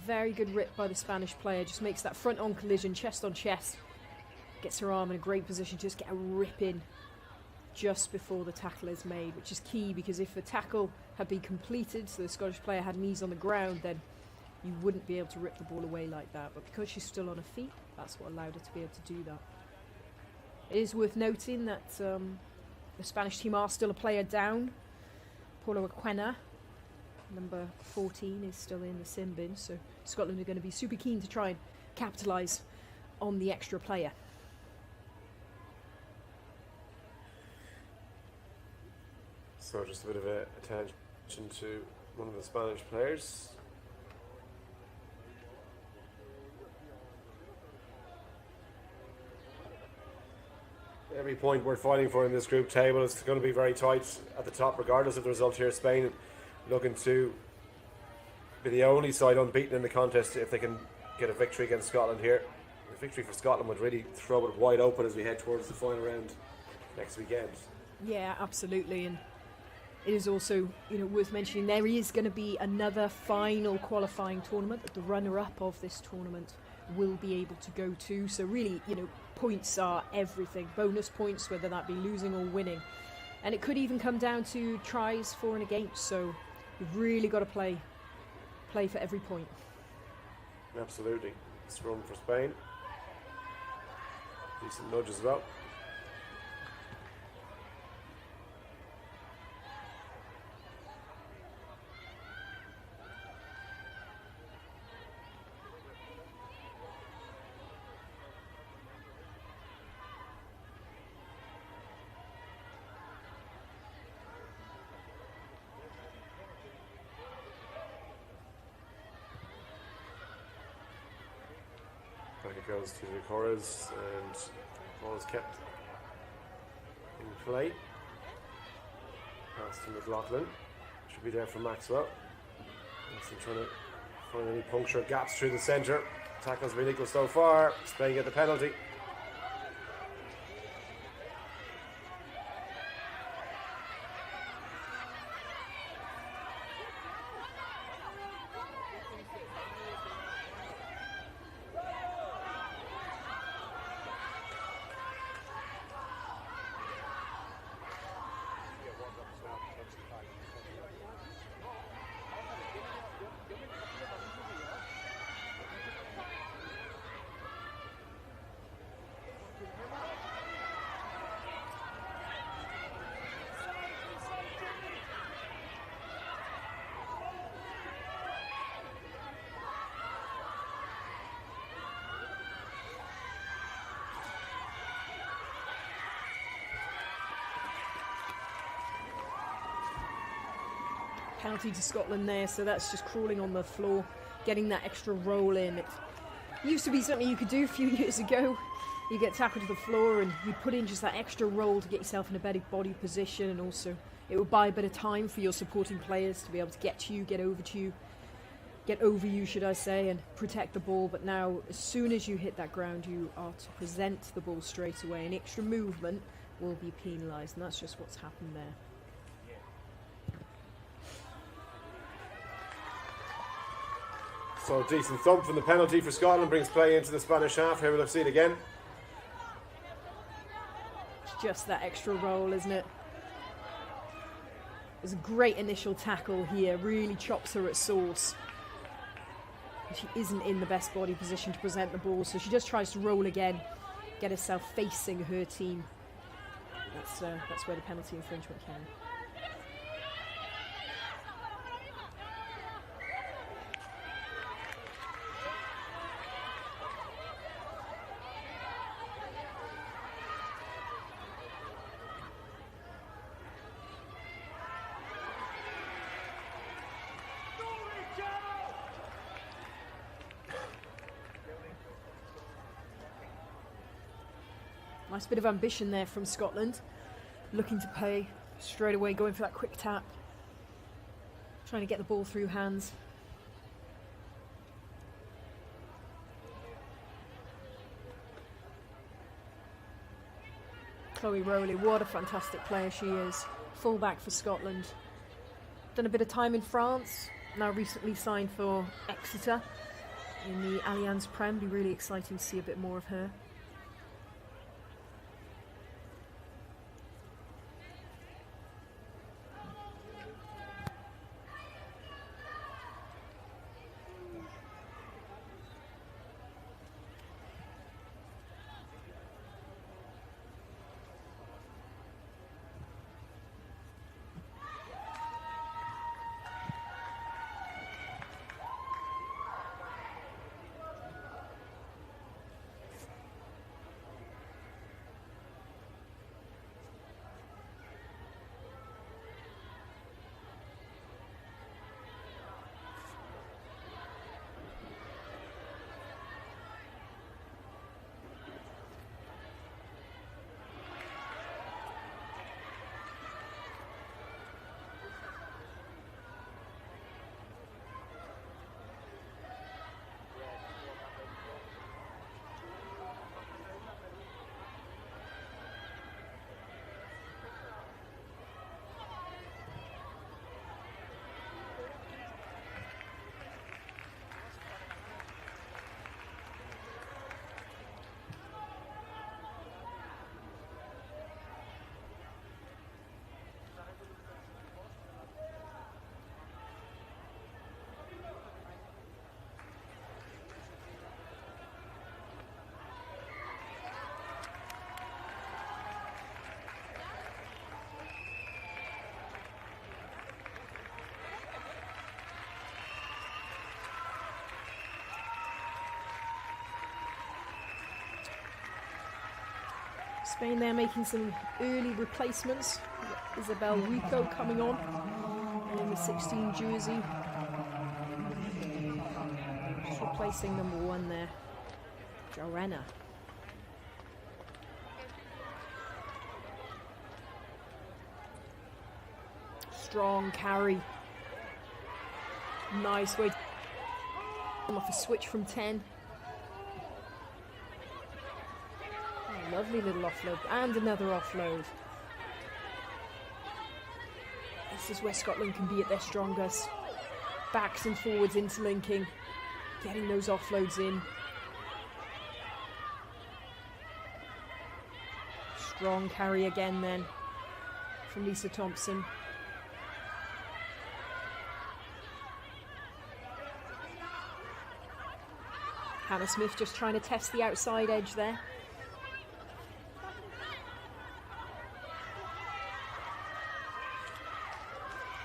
Very good rip by the Spanish player. Just makes that front-on collision, chest on chest. Gets her arm in a great position to just get a rip in just before the tackle is made, which is key because if the tackle had been completed, so the Scottish player had knees on the ground, then you wouldn't be able to rip the ball away like that. But because she's still on her feet, that's what allowed her to be able to do that. It is worth noting that the Spanish team are still a player down. Paula Aquena, number 14, is still in the sin bin, so Scotland are going to be super keen to try and capitalise on the extra player. So just a bit of attention to one of the Spanish players. Every point we're fighting for in this group table is going to be very tight at the top, regardless of the result here. Spain looking to be the only side unbeaten in the contest if they can get a victory against Scotland here. A victory for Scotland would really throw it wide open as we head towards the final round next weekend. Yeah, absolutely, and it is also, worth mentioning there is going to be another final qualifying tournament that the runner-up of this tournament will be able to go to. So really, points are everything. Bonus points, whether that be losing or winning. And it could even come down to tries for and against. So you've really got to play for every point. Absolutely. Scrum for Spain. Decent nudge as well. Back it goes to the Corres, and ball is kept in play. Pass to McLaughlin. Should be there for Maxwell. Nelson trying to find any puncture gaps through the centre. Tackle's been equal so far. Spain get the penalty. Penalty to Scotland there, so that's just crawling on the floor, getting that extra roll in. It used to be something you could do a few years ago. You get tackled to the floor and you put in just that extra roll to get yourself in a better body position, and also it would buy a bit of time for your supporting players to be able to get to you, get over to you, get over you, should I say, and protect the ball. But now, as soon as you hit that ground, you are to present the ball straight away. Any extra movement will be penalised, and that's just what's happened there. So decent thump from the penalty for Scotland brings play into the Spanish half. Here we'll see it again. It's just that extra roll, isn't it? There's a great initial tackle here, really chops her at source. She isn't in the best body position to present the ball, so she just tries to roll again, get herself facing her team. That's where the penalty infringement came. Nice bit of ambition there from Scotland. Looking to play straight away, going for that quick tap. Trying to get the ball through hands. Chloe Rowley, what a fantastic player she is. Fullback for Scotland. Done a bit of time in France. Now recently signed for Exeter in the Allianz Prem. Be really exciting to see a bit more of her. Spain there making some early replacements. Isabel Rico coming on in the 16 jersey. Just replacing number 1 there, Joanna. Strong carry. Nice way. Off a switch from 10. Lovely little offload, and another offload. This is where Scotland can be at their strongest. Backs and forwards interlinking, getting those offloads in. Strong carry again then from Lisa Thompson. Hannah Smith just trying to test the outside edge there.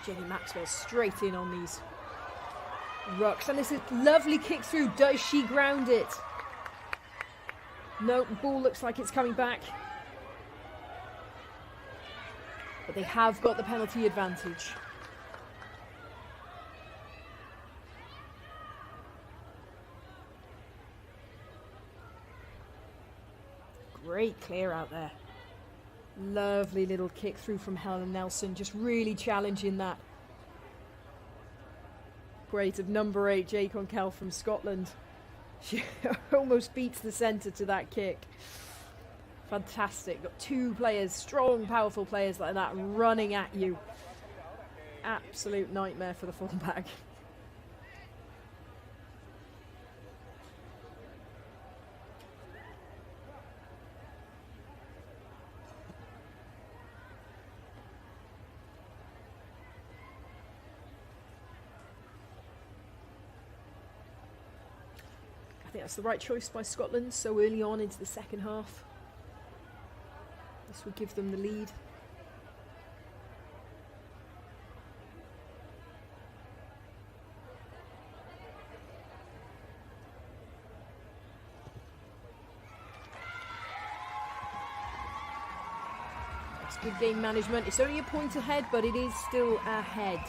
Jenny Maxwell straight in on these rucks. And this is lovely kick through. Does she ground it? No, ball looks like it's coming back. But they have got the penalty advantage. Great clear out there. Lovely little kick through from Helen Nelson, just really challenging that weight of number 8, Jay Conkell from Scotland. She almost beats the centre to that kick. Fantastic. Got 2 players, strong, powerful players like that running at you. Absolute nightmare for the fullback. I think that's the right choice by Scotland so early on into the second half. This would give them the lead. That's good game management. It's only a point ahead, but it is still ahead.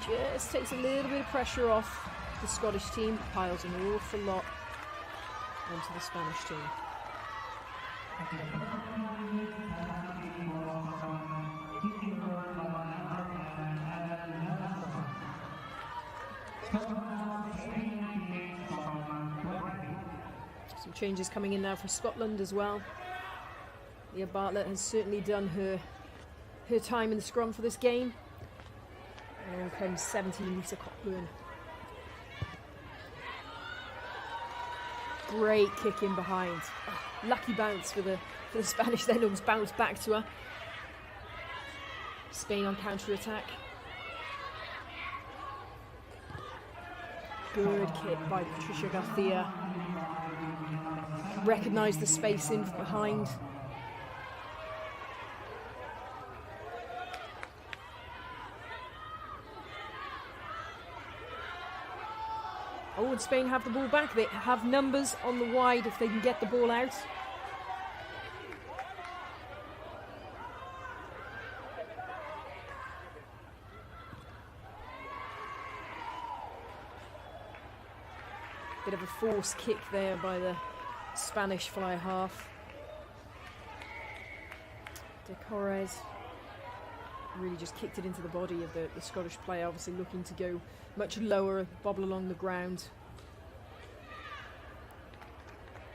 Just takes a little bit of pressure off the Scottish team, piles an awful lot onto the Spanish team. Some changes coming in now for Scotland as well. Leah Bartlett has certainly done her time in the scrum for this game. And on comes 17, Lisa Cockburn. Great kick in behind. Oh, lucky bounce for the Spanish then, almost bounced back to her. Spain on counter-attack. Good kick by Patricia Garcia. Recognised the space in behind. Oh, and Spain have the ball back. They have numbers on the wide if they can get the ball out. Bit of a forced kick there by the Spanish fly half. De Corres really just kicked it into the body of the Scottish player, obviously looking to go much lower, bobble along the ground.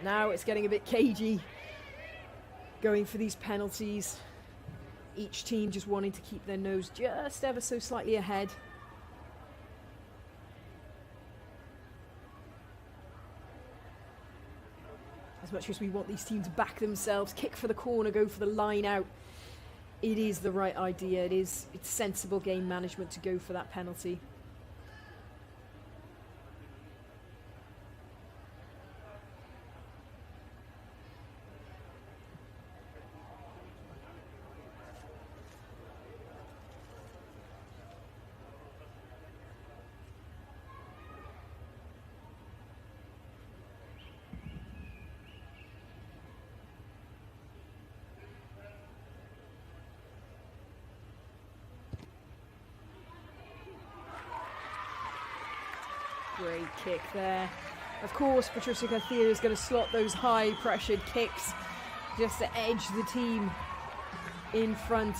Now it's getting a bit cagey, going for these penalties. Each team just wanting to keep their nose just ever so slightly ahead. As much as we want these teams to back themselves, kick for the corner, go for the line out, it is the right idea. It's sensible game management to go for that penalty. Great kick there. Of course, Patricia Garcia is going to slot those high-pressured kicks just to edge the team in front.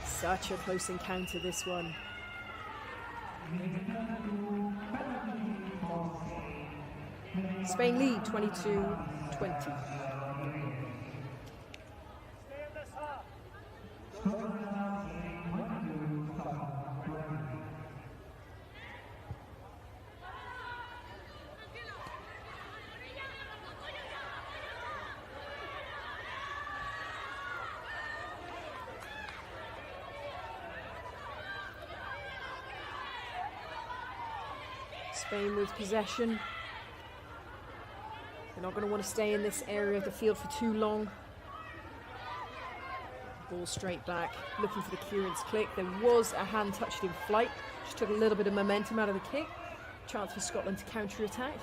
Such a close encounter, this one. Spain lead 22-20. Spain with possession. They're not going to want to stay in this area of the field for too long. Ball straight back, looking for the clearance click. There was a hand touched in flight, just took a little bit of momentum out of the kick. Chance for Scotland to counter-attack.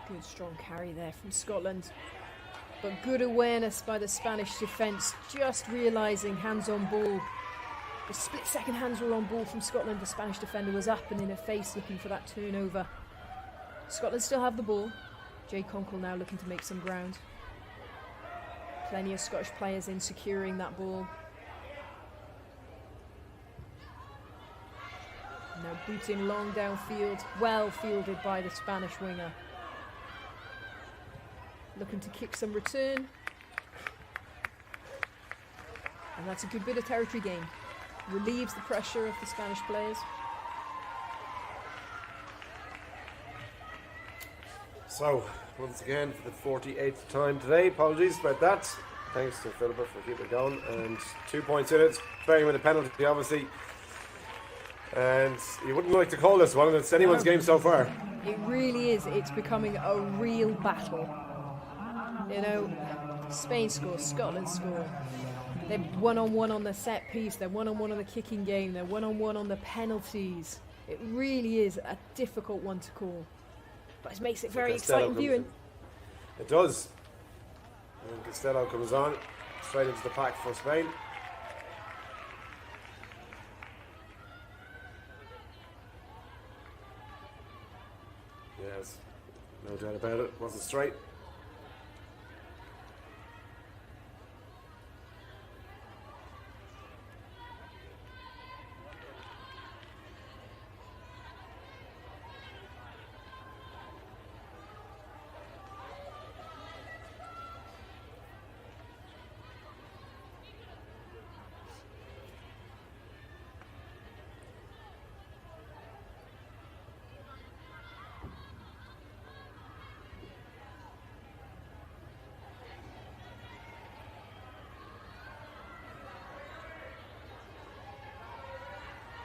Good strong carry there from Scotland. But good awareness by the Spanish defence, just realising hands on ball The split-second hands were on ball from Scotland. The Spanish defender was up and in her face looking for that turnover. Scotland still have the ball. Jay Conkle now looking to make some ground. Plenty of Scottish players in securing that ball. Now booting long downfield, well fielded by the Spanish winger. Looking to kick some return. And that's a good bit of territory gain. Relieves the pressure of the Spanish players. So, once again, for the 48th time today, apologies about that. Thanks to Philippa for keeping it going. And 2 points in it, Spain with a penalty, obviously. And you wouldn't like to call this one, it's anyone's game so far. It really is. It's becoming a real battle. You know, Spain scores, Scotland score. They're one-on-one on the set piece, they're one-on-one on the kicking game, they're one-on-one on the penalties. It really is a difficult one to call. But it makes it very exciting viewing. It does. And Costello comes on, straight into the pack for Spain. Yes, no doubt about it. Wasn't straight.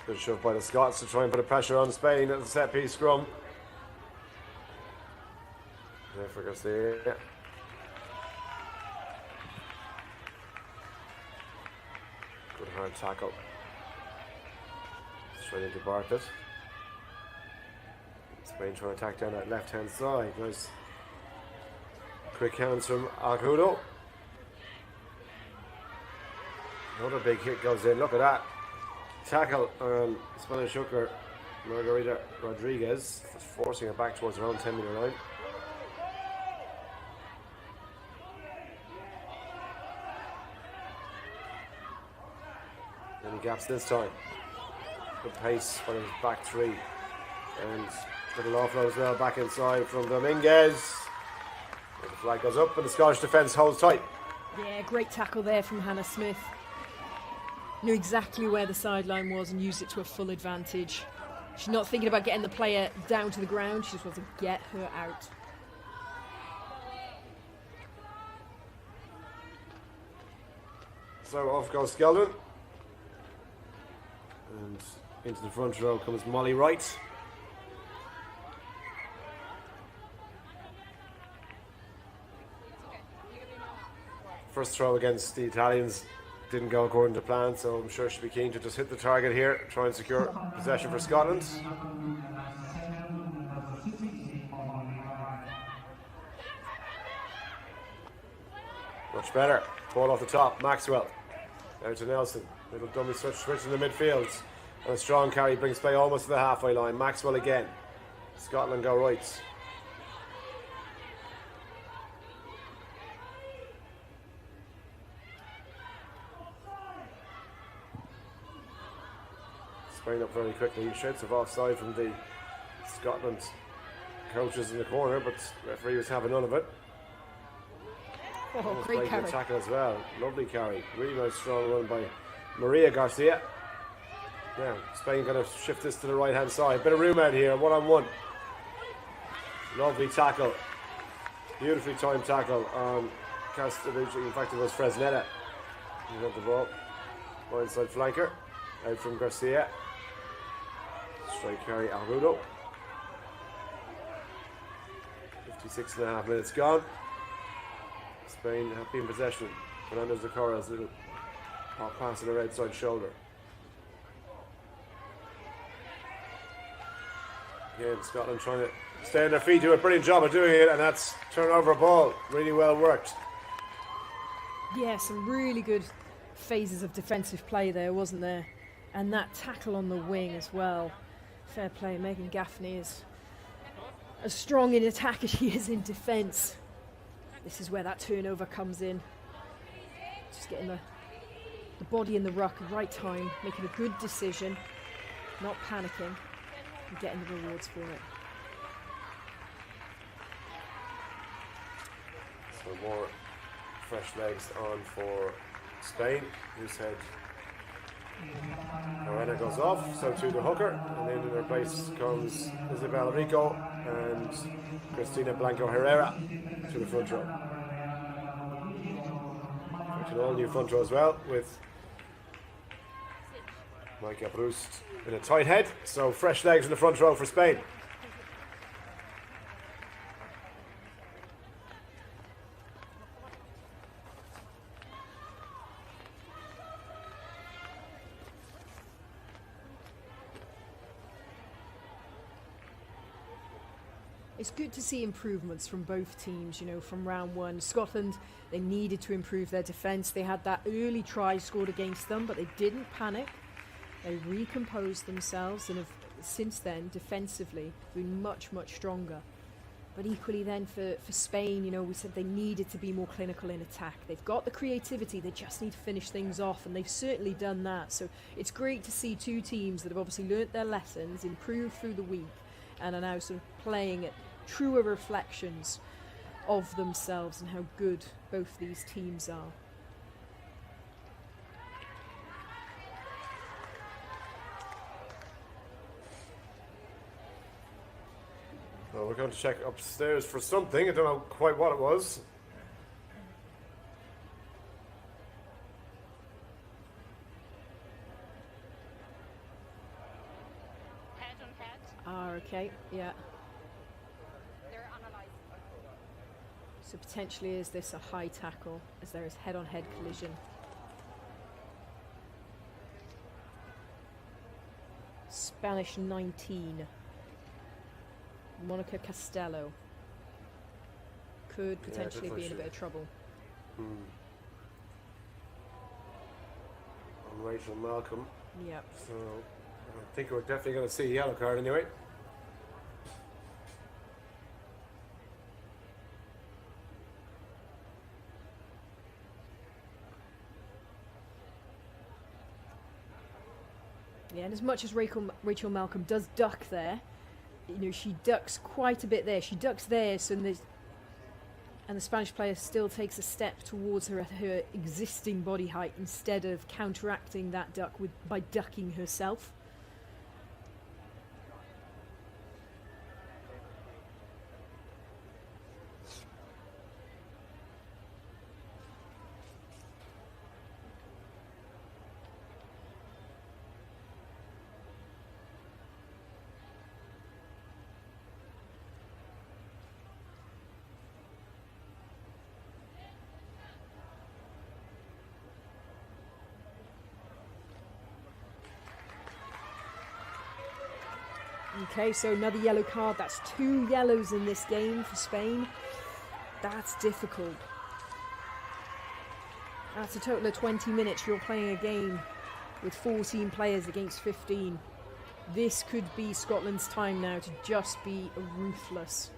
Good shove by the Scots to try and put a pressure on Spain at the set piece scrum. There for Garcia. Good hard tackle. Straight into Bartlett. Spain trying to attack down that left hand side. Nice quick hands from Agudo. Another big hit goes in. Look at that. Tackle on Spanish hooker Margarita Rodriguez, forcing it back towards around 10 metre line. Any gaps this time. Good pace for his back three. And little offload as well back inside from Dominguez. The flag goes up and the Scottish defence holds tight. Yeah, great tackle there from Hannah Smith. Knew exactly where the sideline was and used it to her full advantage. She's not thinking about getting the player down to the ground, she just wants to get her out. So off goes Skeldon. And into the front row comes Molly Wright. First throw against the Italians didn't go according to plan, so I'm sure she'll be keen to just hit the target here, try and secure possession for Scotland. Much better. Ball off the top. Maxwell. Down to Nelson. Little dummy switch in the midfield. And a strong carry brings play almost to the halfway line. Maxwell again. Scotland go right. Spain up very quickly. Shouts of offside from the Scotland coaches in the corner, but the referee was having none of it. Oh, great carry. Tackle as well. Lovely carry. Really nice strong run by Maria Garcia. Now, Spain going to shift this to the right hand side. Bit of room out here, one-on-one. Lovely tackle. Beautifully timed tackle on Castellucci. In fact, it was Fresneda. He got the ball. Inside flanker. Out from Garcia. Straight carry, Agudo. 56.5 minutes gone. Spain happy in possession. Fernandez de Cora's little pop pass on the right side shoulder. Again, Scotland trying to stay on their feet, do a brilliant job of doing it, and that's turnover ball. Really well worked. Yeah, some really good phases of defensive play there, wasn't there? And that tackle on the wing as well. Fair play. Megan Gaffney is as strong in attack as she is in defence. This is where that turnover comes in. Just getting the body in the ruck at the right time, making a good decision, not panicking, and getting the rewards for it. So more fresh legs on for Spain, whose head Morena goes off, so to the hooker, and then in her place comes Isabel Rico and Cristina Blanco Herrera to the front row. An all new front row as well, with Micah Brust in a tight head, so fresh legs in the front row for Spain. It's good to see improvements from both teams, you know, from round one. Scotland, they needed to improve their defence. They had that early try scored against them, but they didn't panic. They recomposed themselves and have since then, defensively, been much, much stronger. But equally then for Spain, you know, we said they needed to be more clinical in attack. They've got the creativity, they just need to finish things off, and they've certainly done that. So it's great to see two teams that have obviously learnt their lessons, improved through the week, and are now sort of playing at truer reflections of themselves and how good both these teams are. Well, we're going to check upstairs for something. I don't know quite what it was. Head on head. Ah, okay, yeah. They're analysing. So potentially is this a high tackle as there is head-on-head collision. Spanish 19. Monica Castello could potentially be in a bit of trouble. And Rachel Malcolm. Yep. So I think we're definitely going to see a yellow card anyway. Yeah, and as much as Rachel Malcolm does duck there, you know, she ducks quite a bit there. She ducks there, so and the Spanish player still takes a step towards her at her existing body height instead of counteracting that duck by ducking herself. Okay, so another yellow card. That's 2 yellows in this game for Spain. That's difficult. That's a total of 20 minutes. You're playing a game with 14 players against 15. This could be Scotland's time now to just be ruthless.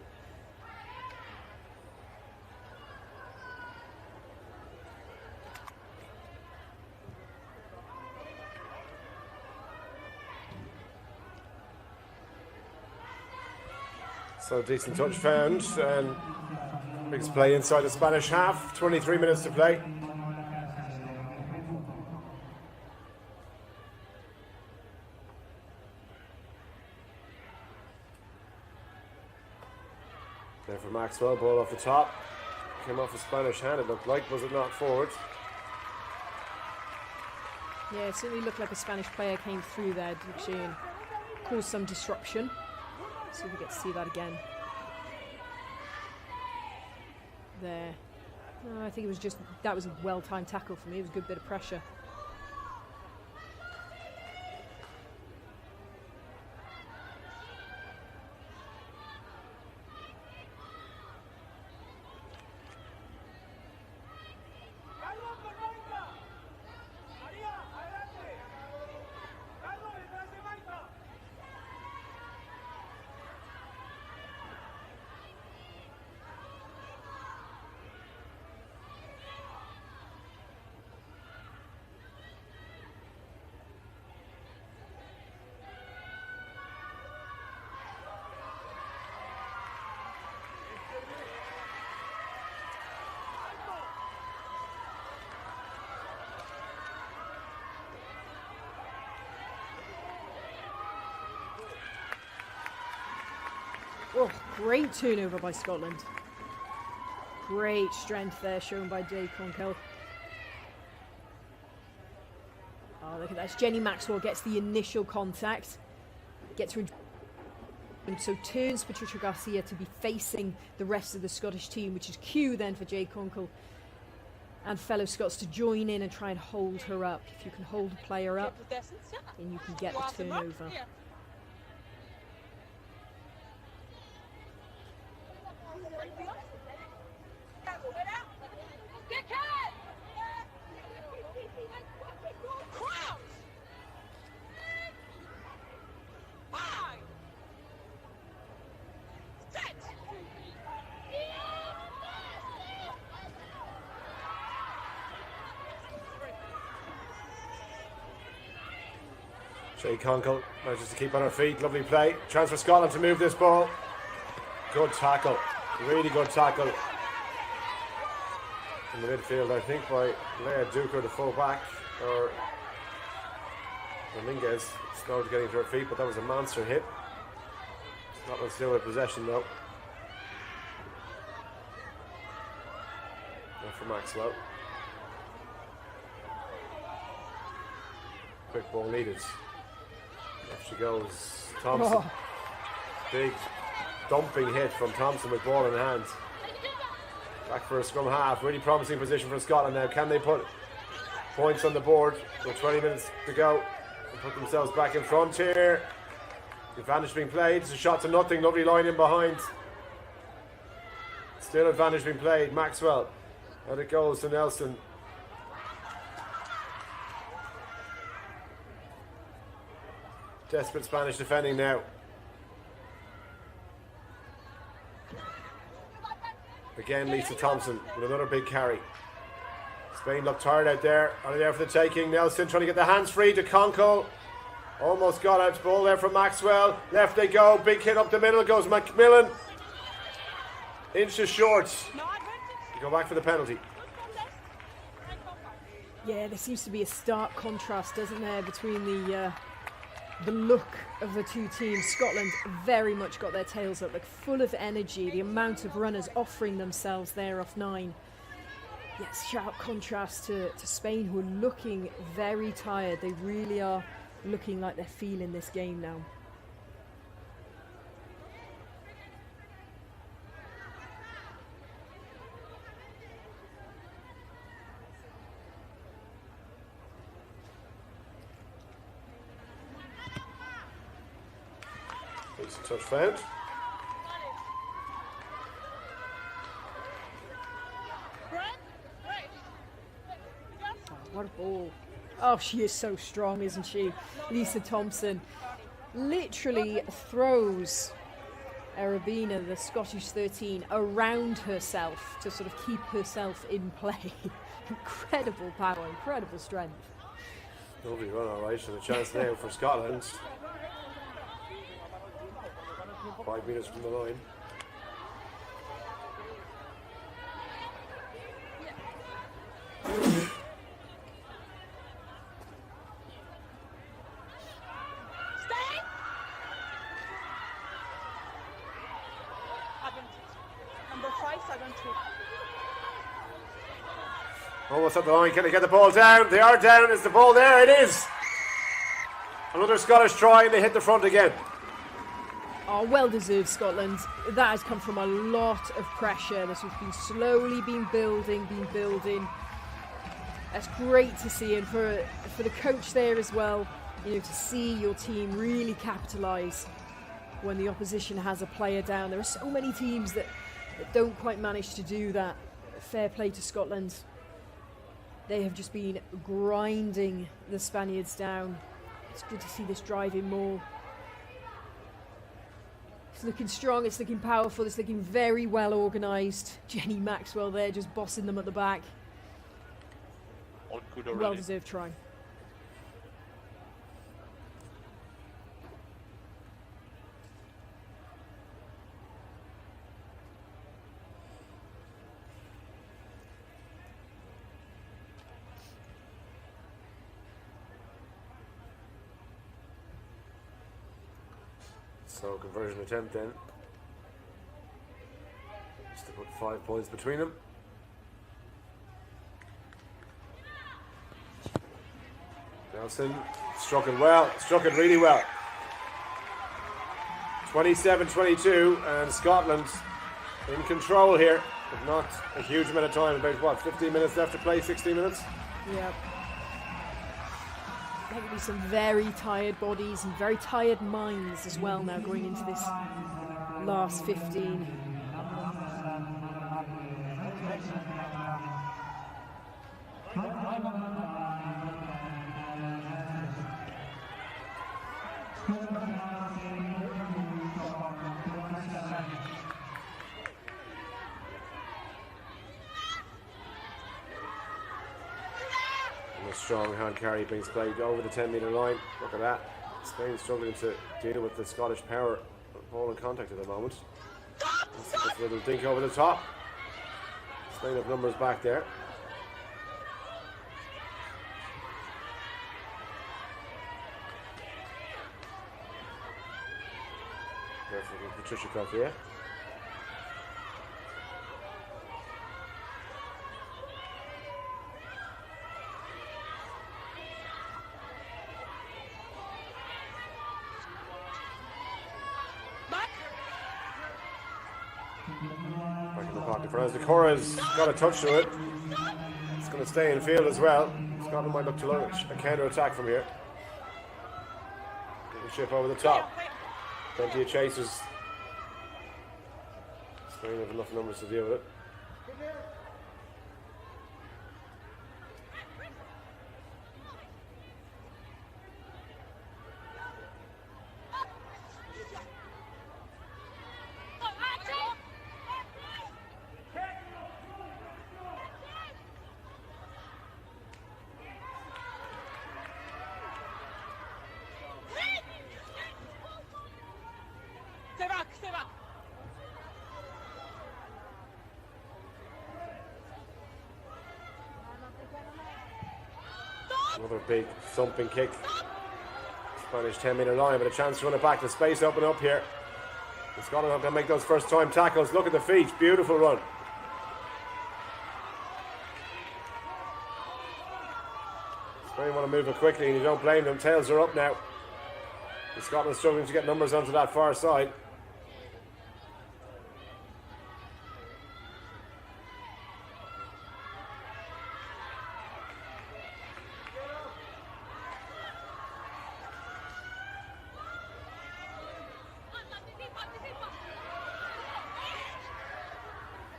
So decent touch found, and brings play inside the Spanish half. 23 minutes to play. There for Maxwell, ball off the top. Came off a Spanish hand, it looked like, was it not forward? Yeah, it certainly looked like a Spanish player came through there, didn't she, and caused some disruption. See if we get to see that again. There. No, I think it was just, that was a well-timed tackle for me. It was a good bit of pressure. Oh, great turnover by Scotland. Great strength there shown by Jay Conkle. Oh, look at that. Jenny Maxwell gets the initial contact. Gets her. And so turns Patricia Garcia to be facing the rest of the Scottish team, which is cue then for Jay Conkle and fellow Scots to join in and try and hold her up. If you can hold a player up, then you can get the turnover. Jay Conkle manages to keep on her feet. Lovely play. Chance for Scotland to move this ball. Good tackle. Really good tackle. In the midfield, I think, by Leah Duker, the full back, or Dominguez. Slowed getting to her feet, but that was a monster hit. Scotland still with possession, though. Now for Maxwell. Quick ball needed. Off she goes. Thompson. Oh. Big dumping hit from Thompson with ball in hand. Back for a scrum half. Really promising position for Scotland now. Can they put points on the board with 20 minutes to go and put themselves back in front here? Advantage being played. It's a shot to nothing. Lovely line in behind. Still advantage being played. Maxwell. Out it goes to Nelson. Desperate Spanish defending now. Again, Lisa Thompson with another big carry. Spain looked tired out there. Only there for the taking. Nelson trying to get the hands free to Conkle. Almost got out. Ball there from Maxwell. Left they go. Big hit up the middle goes Macmillan. Inches short. You go back for the penalty. Yeah, there seems to be a stark contrast, doesn't there, between the look of the two teams. Scotland very much got their tails up, like full of energy. The amount of runners offering themselves there off 9. Yes, sharp contrast to Spain, who are looking very tired. They really are looking like they're feeling this game now. It's a touch found. What a ball. Oh, she is so strong, isn't she? Lisa Thompson literally throws Arabina, the Scottish 13, around herself to sort of keep herself in play. Incredible power, incredible strength. Lovely run, all right. And a chance now for Scotland. 5 minutes from the line. Number 5, 7-2. Almost at the line. Can they get the ball down? They are down. Is the ball there? It is. Another Scottish try, and they hit the front again. Oh, well deserved, Scotland. That has come from a lot of pressure. This has been slowly been building. That's great to see, and for the coach there as well, you know, to see your team really capitalise when the opposition has a player down. There are so many teams that don't quite manage to do that. Fair play to Scotland. They have just been grinding the Spaniards down. It's good to see this driving more. It's looking strong, it's looking powerful, it's looking very well organised. Jenny Maxwell there just bossing them at the back. All good already. Well deserved try. So conversion attempt then. put 5 points between them. Nelson struck it well, struck it really well. 27-22, and Scotland in control here, but not a huge amount of time. About what, 15 minutes left to play, 16 minutes? Yeah. There will be some very tired bodies and very tired minds as well now going into this last 15. Strong hand carry being played over the 10-metre line. Look at that. Spain struggling to deal with the Scottish power ball in contact at the moment. Just a little dink over the top. Spain have numbers back there. Careful with Patricia QUALIFIER. Back in the pocket for us. The Cora's got a touch to it. It's going to stay in field as well. Scotland might look to launch a counter attack from here. Get the ship over the top. Plenty of chasers. Spain have enough numbers to deal with it. Stay back. Another big thumping kick. Spanish 10-metre line, but a chance to run it back. The space open up here. And Scotland have to make those first time tackles. Look at the feet. Beautiful run. Spain want to move it quickly, and you don't blame them. Tails are up now. And Scotland struggling to get numbers onto that far side.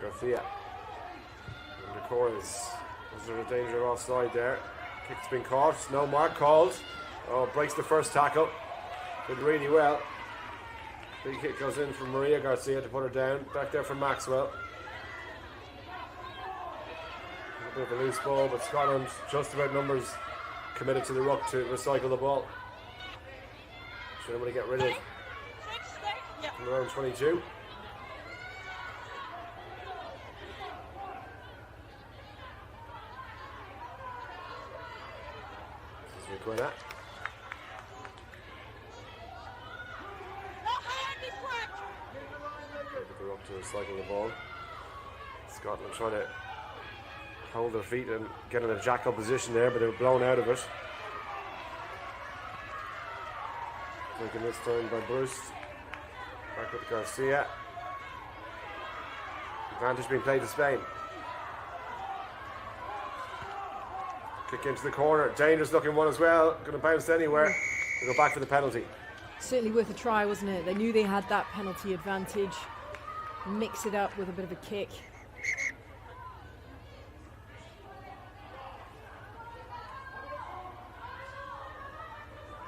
Garcia. And the core is there a danger of offside there? Kick's been caught, no mark called. Oh, breaks the first tackle. Did really well. Big kick goes in from Maria Garcia to put her down. Back there from Maxwell. A bit of a loose ball, but Scotland just about numbers committed to the ruck to recycle the ball. Should anybody get rid of it? From around 22. Going at. They're up to recycle the ball. Scotland trying to hold their feet and get in a jackal position there, but they were blown out of it. Taken this turn by Bruce. Back with Garcia. Advantage being played to Spain. Kick into the corner. Dangerous looking one as well. Going to bounce anywhere. They go back for the penalty. Certainly worth a try, wasn't it? They knew they had that penalty advantage. Mix it up with a bit of a kick.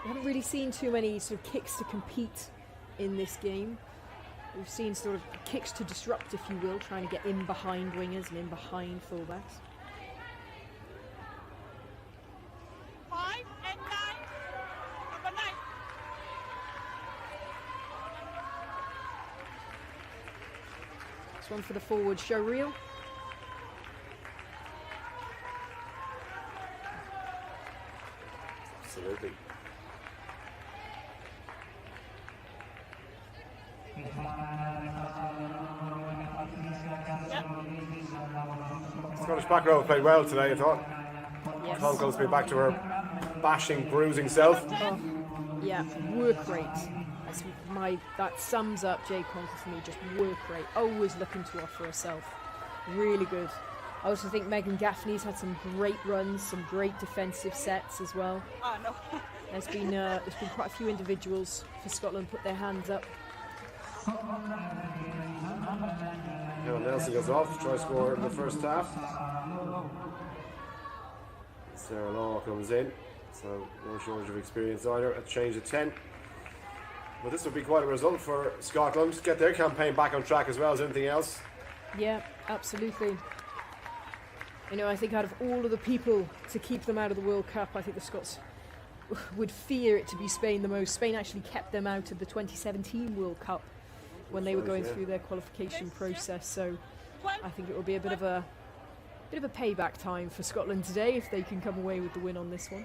We haven't really seen too many sort of kicks to compete in this game. We've seen sort of kicks to disrupt, if you will, trying to get in behind wingers and in behind fullbacks. 5 and 9. Number 9. This one for the forward show reel. Absolutely. Scottish back row played well today, I thought. Yes. Conkle's been back to her bashing, bruising self. Oh, yeah, work rate. That sums up Jade Conkle for me, just work rate. Always looking to offer herself. Really good. I also think Megan Gaffney's had some great runs, some great defensive sets as well. No. There's been quite a few individuals for Scotland put their hands up. Helen Nelson goes off, try score in the first half. Sarah Law comes in, so no shortage of experience either. A change of 10. Well, this would be quite a result for Scotland. Get their campaign back on track as well as anything else. Yeah, absolutely. You know, I think out of all of the people to keep them out of the World Cup, I think the Scots would fear it to be Spain the most. Spain actually kept them out of the 2017 World Cup when they were going through their qualification process. So I think it will be a bit of a payback time for Scotland today if they can come away with the win on this one.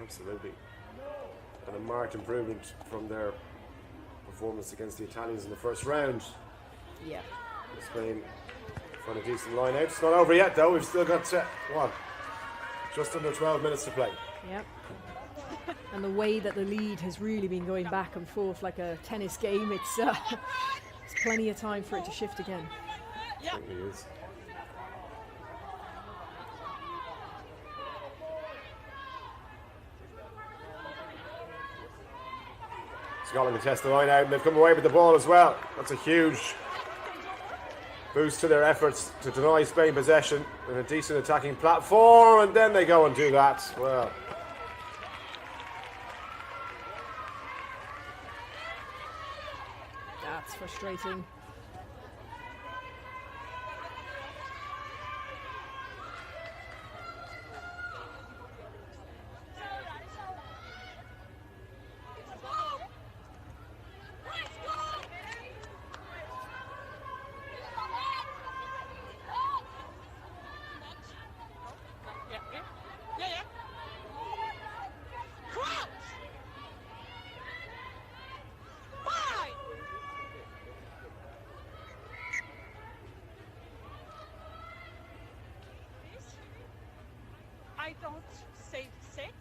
Absolutely. And a marked improvement from their performance against the Italians in the first round. Yeah. Spain find a decent line out. It's not over yet though. We've still got just under 12 minutes to play. Yep. And the way that the lead has really been going back and forth like a tennis game, it's plenty of time for it to shift again. It certainly is. Scotland can test the line out and they've come away with the ball as well. That's a huge boost to their efforts to deny Spain possession and a decent attacking platform, and then they go and do that. Well, that's frustrating. I don't save set.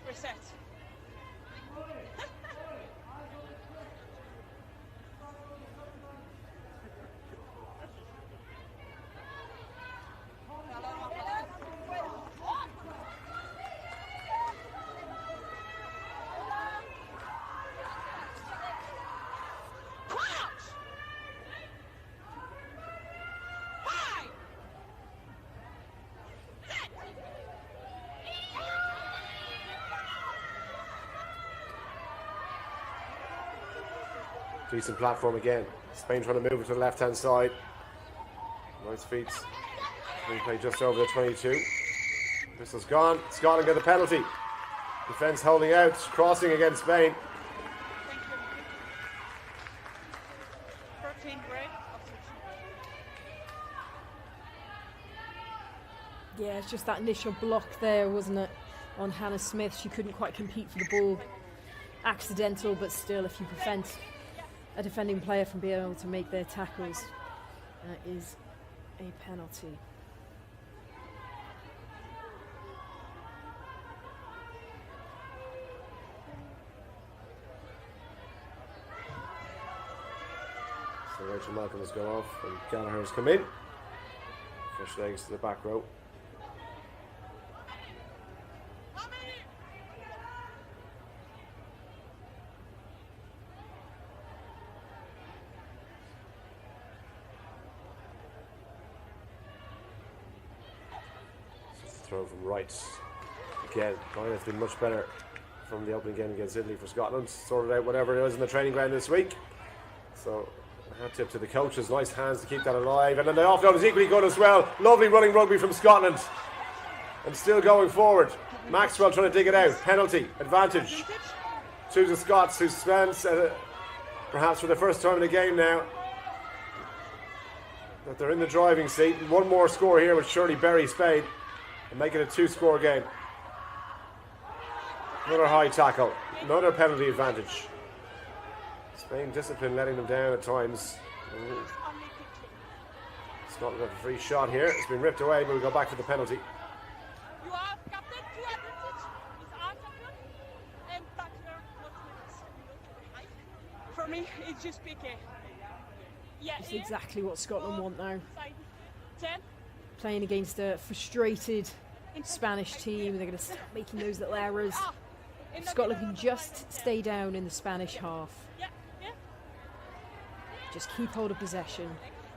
Reset. decent platform again. Spain trying to move it to the left hand side. Nice feet. They play just over the 22. This is gone. Scotland get the penalty. Defence holding out, crossing against Spain. Thank you. 13 break. Yeah, it's just that initial block there, wasn't it, on Hannah Smith. She couldn't quite compete for the ball. Accidental, but still, if you prevent a defending player from being able to make their tackles, that is a penalty. So Rachel Malcolm has gone off and Gallagher has come in. Fresh legs to the back row. Throw from right. Again, line has been much better from the opening game against Italy for Scotland. Sorted out whatever it is in the training ground this week. So, a hat tip to the coaches. Nice hands to keep that alive. And then the offload is equally good as well. Lovely running rugby from Scotland. And still going forward. Maxwell trying to dig it out. Penalty. Advantage to the Scots, who spends, perhaps for the first time in the game now, that they're in the driving seat. One more score here would surely bury Spain and make it a 2-score game. Another high tackle. Another penalty advantage. Spain discipline letting them down at times. Scotland have a free shot here. It's been ripped away, but we go back to the penalty. You are captain, 2 advantage. Is our captain. And tackler, not minutes. For me, it's just PK. Yeah, It's exactly what Scotland want now. Side 10. Playing against a frustrated Spanish team, they're going to start making those little errors. Scotland can just stay down in the Spanish half. Yeah, yeah. Just keep hold of possession.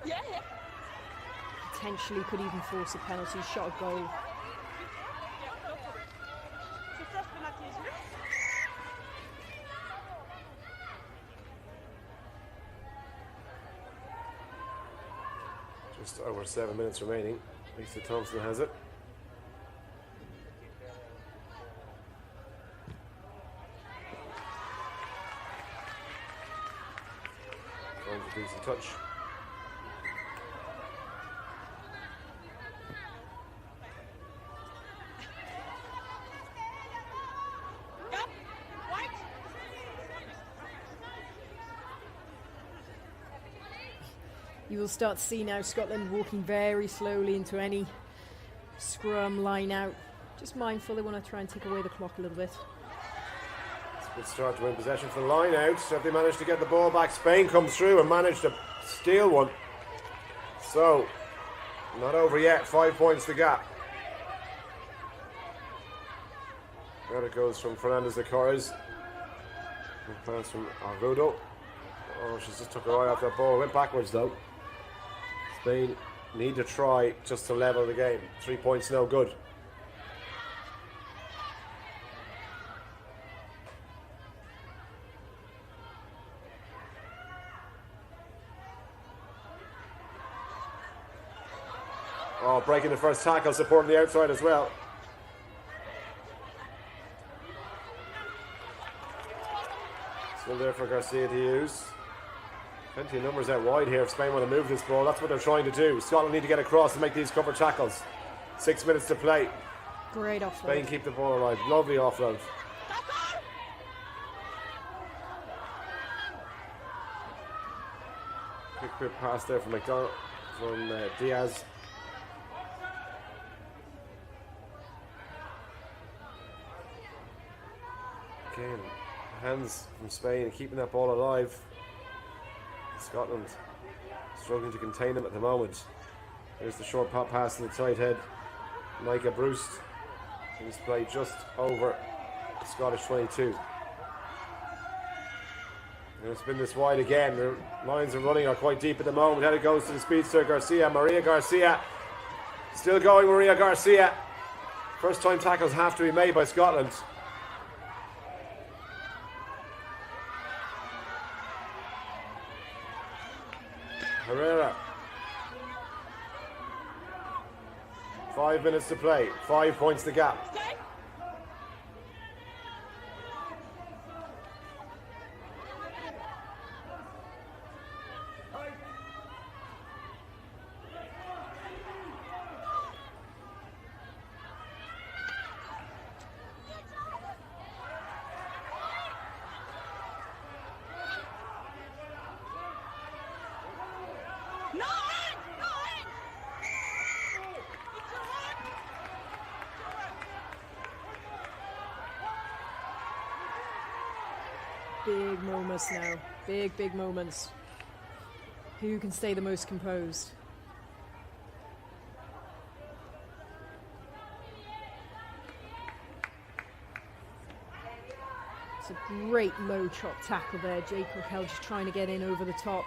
Yeah, yeah. Potentially could even force a penalty, shot a goal. Yeah, go for it. So first penalty is here. Just over 7 minutes remaining. Lisa Thompson has it. Finds a decent touch. Gap. White. You will start to see now Scotland walking very slowly into any scrum line out. Just mindful they want to try and take away the clock a little bit. It's a good start to win possession for the line out. Have they managed to get the ball back? Spain comes through and managed to steal one. So, not over yet. 5 points the gap. There it goes from Fernandez de Corres. Pass from Argudo. Oh, she just took her eye off that ball. Went backwards though. Spain need to try just to level the game. 3 points no good. Oh, breaking the first tackle, supporting the outside as well. Still there for Garcia to use. Plenty of numbers out wide here if Spain want to move this ball. That's what they're trying to do. Scotland need to get across and make these cover tackles. 6 minutes to play. Great offload. Spain keep the ball alive. Lovely offload. Quick pass there from McDonald, from Diaz. Again, hands from Spain keeping that ball alive. Scotland struggling to contain them at the moment. Here's the short pop pass to the tight head. Micah Bruce. He's played just over the Scottish 22. And it's been this wide again. The lines are running are quite deep at the moment. How it goes to the speedster Garcia. Maria Garcia. Still going, Maria Garcia. First time tackles have to be made by Scotland. Herrera. 5 minutes to play. 5 points the gap. Big moments now. Big moments. Who can stay the most composed? It's a great low chop tackle there. Jake Raquel just trying to get in over the top.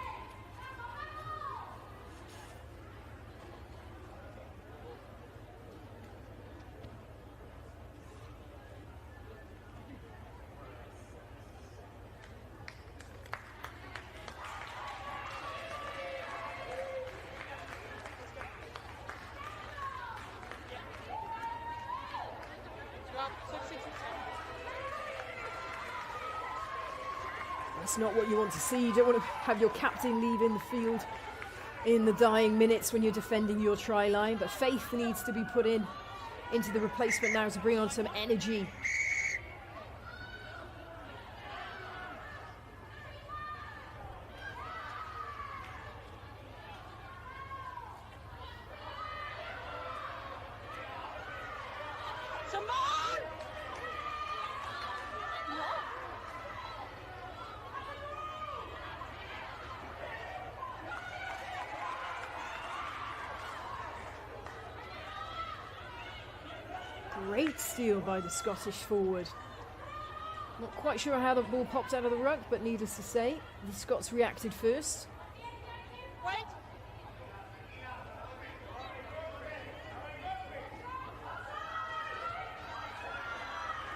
That's not what you want to see. You don't want to have your captain leaving the field in the dying minutes when you're defending your try line, but faith needs to be put into the replacement now to bring on some energy. Great steal by the Scottish forward. Not quite sure how the ball popped out of the ruck, but needless to say, the Scots reacted first. Wait.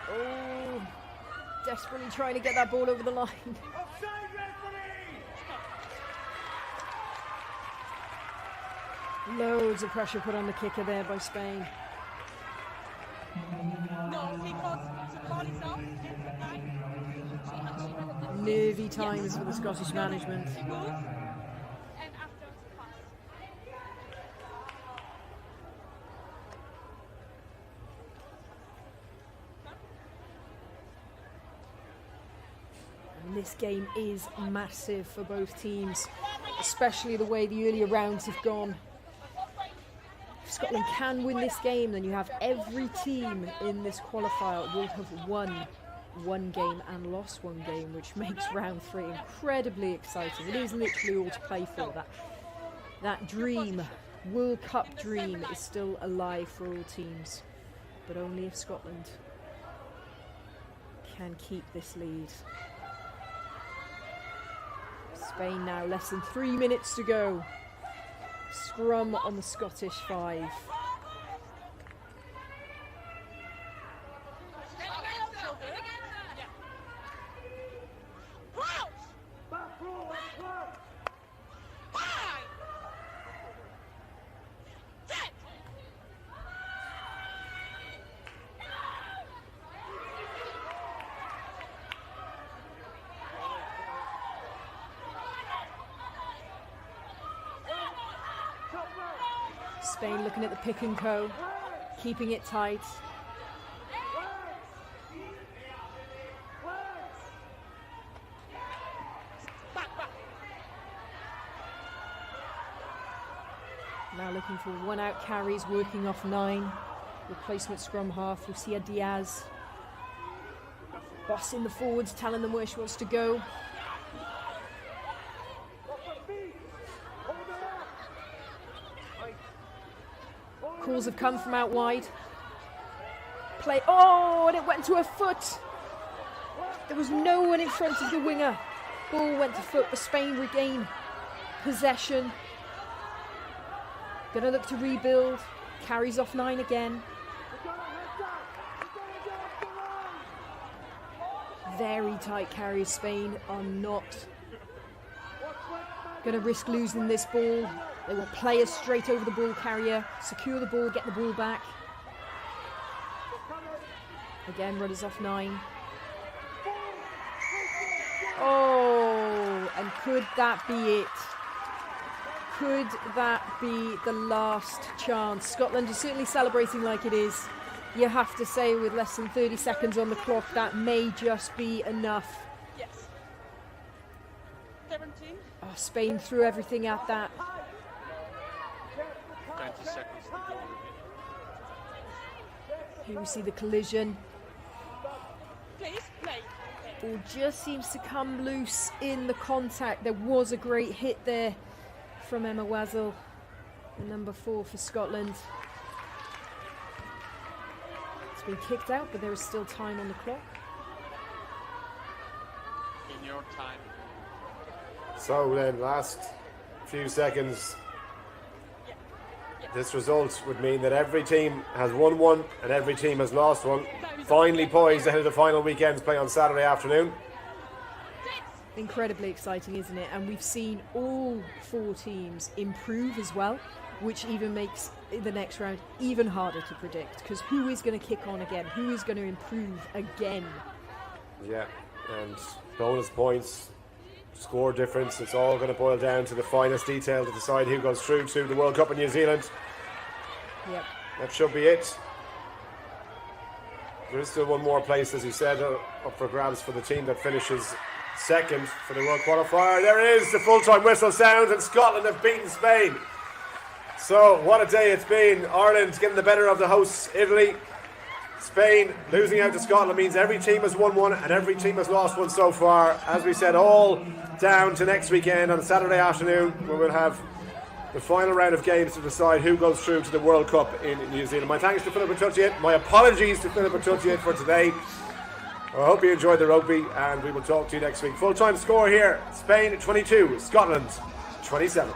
Oh, desperately trying to get that ball over the line. Loads of pressure put on the kicker there by Spain. No, because the ball is off. Nervy times for the Scottish management. She moves, and after the pass. And this game is massive for both teams, especially the way the earlier rounds have gone. If Scotland can win this game, then you have every team in this qualifier will have won one game and lost one game, which makes round 3 incredibly exciting. It is literally all to play for. That dream, World Cup dream, is still alive for all teams, but only if Scotland can keep this lead. Spain now, less than 3 minutes to go. Scrum on the Scottish 5. Spain looking at the pick and co, keeping it tight. Now looking for one out carries, working off 9. Replacement scrum half, Lucia Diaz. Bossing the forwards, telling them where she wants to go. Calls have come from out wide. Play, oh, and it went to her foot. There was no one in front of the winger. Ball went to foot, but Spain regain possession. Gonna look to rebuild. Carries off 9 again. Very tight carries. Spain are not gonna risk losing this ball. They will play us straight over the ball carrier, secure the ball, get the ball back. Again, runners off 9. Oh, and could that be it? Could that be the last chance? Scotland is certainly celebrating like it is. You have to say, with less than 30 seconds on the clock, that may just be enough. Yes. 17. Oh, Spain threw everything at that. 20 seconds to go. Here we see the collision. Please play. Ball just seems to come loose in the contact. There was a great hit there from Emma Wazzell, the number 4 for Scotland. It's been kicked out, but there is still time on the clock. In your time. So then, last few seconds. This result would mean that every team has won one and every team has lost one. Finally poised ahead of the final weekend's play on Saturday afternoon. Incredibly exciting, isn't it? And we've seen all 4 teams improve as well, which even makes the next round even harder to predict, because who is going to kick on again? Who is going to improve again? Yeah, and bonus points, score difference, it's all going to boil down to the finest detail to decide who goes through to the World Cup in New Zealand. Yep. That should be it. There is still one more place, as you said, up for grabs for the team that finishes second for the World Qualifier. There it is, the full-time whistle sounds, and Scotland have beaten Spain. So, what a day it's been. Ireland getting the better of the hosts, Italy. Spain losing out to Scotland means every team has won one and every team has lost one so far. As we said, all down to next weekend on Saturday afternoon, where we'll have the final round of games to decide who goes through to the World Cup in New Zealand. My thanks to Philip Bertucci. My apologies to Philip Bertucci for today. I hope you enjoyed the rugby, and we will talk to you next week. Full-time score here: Spain 22, Scotland 27.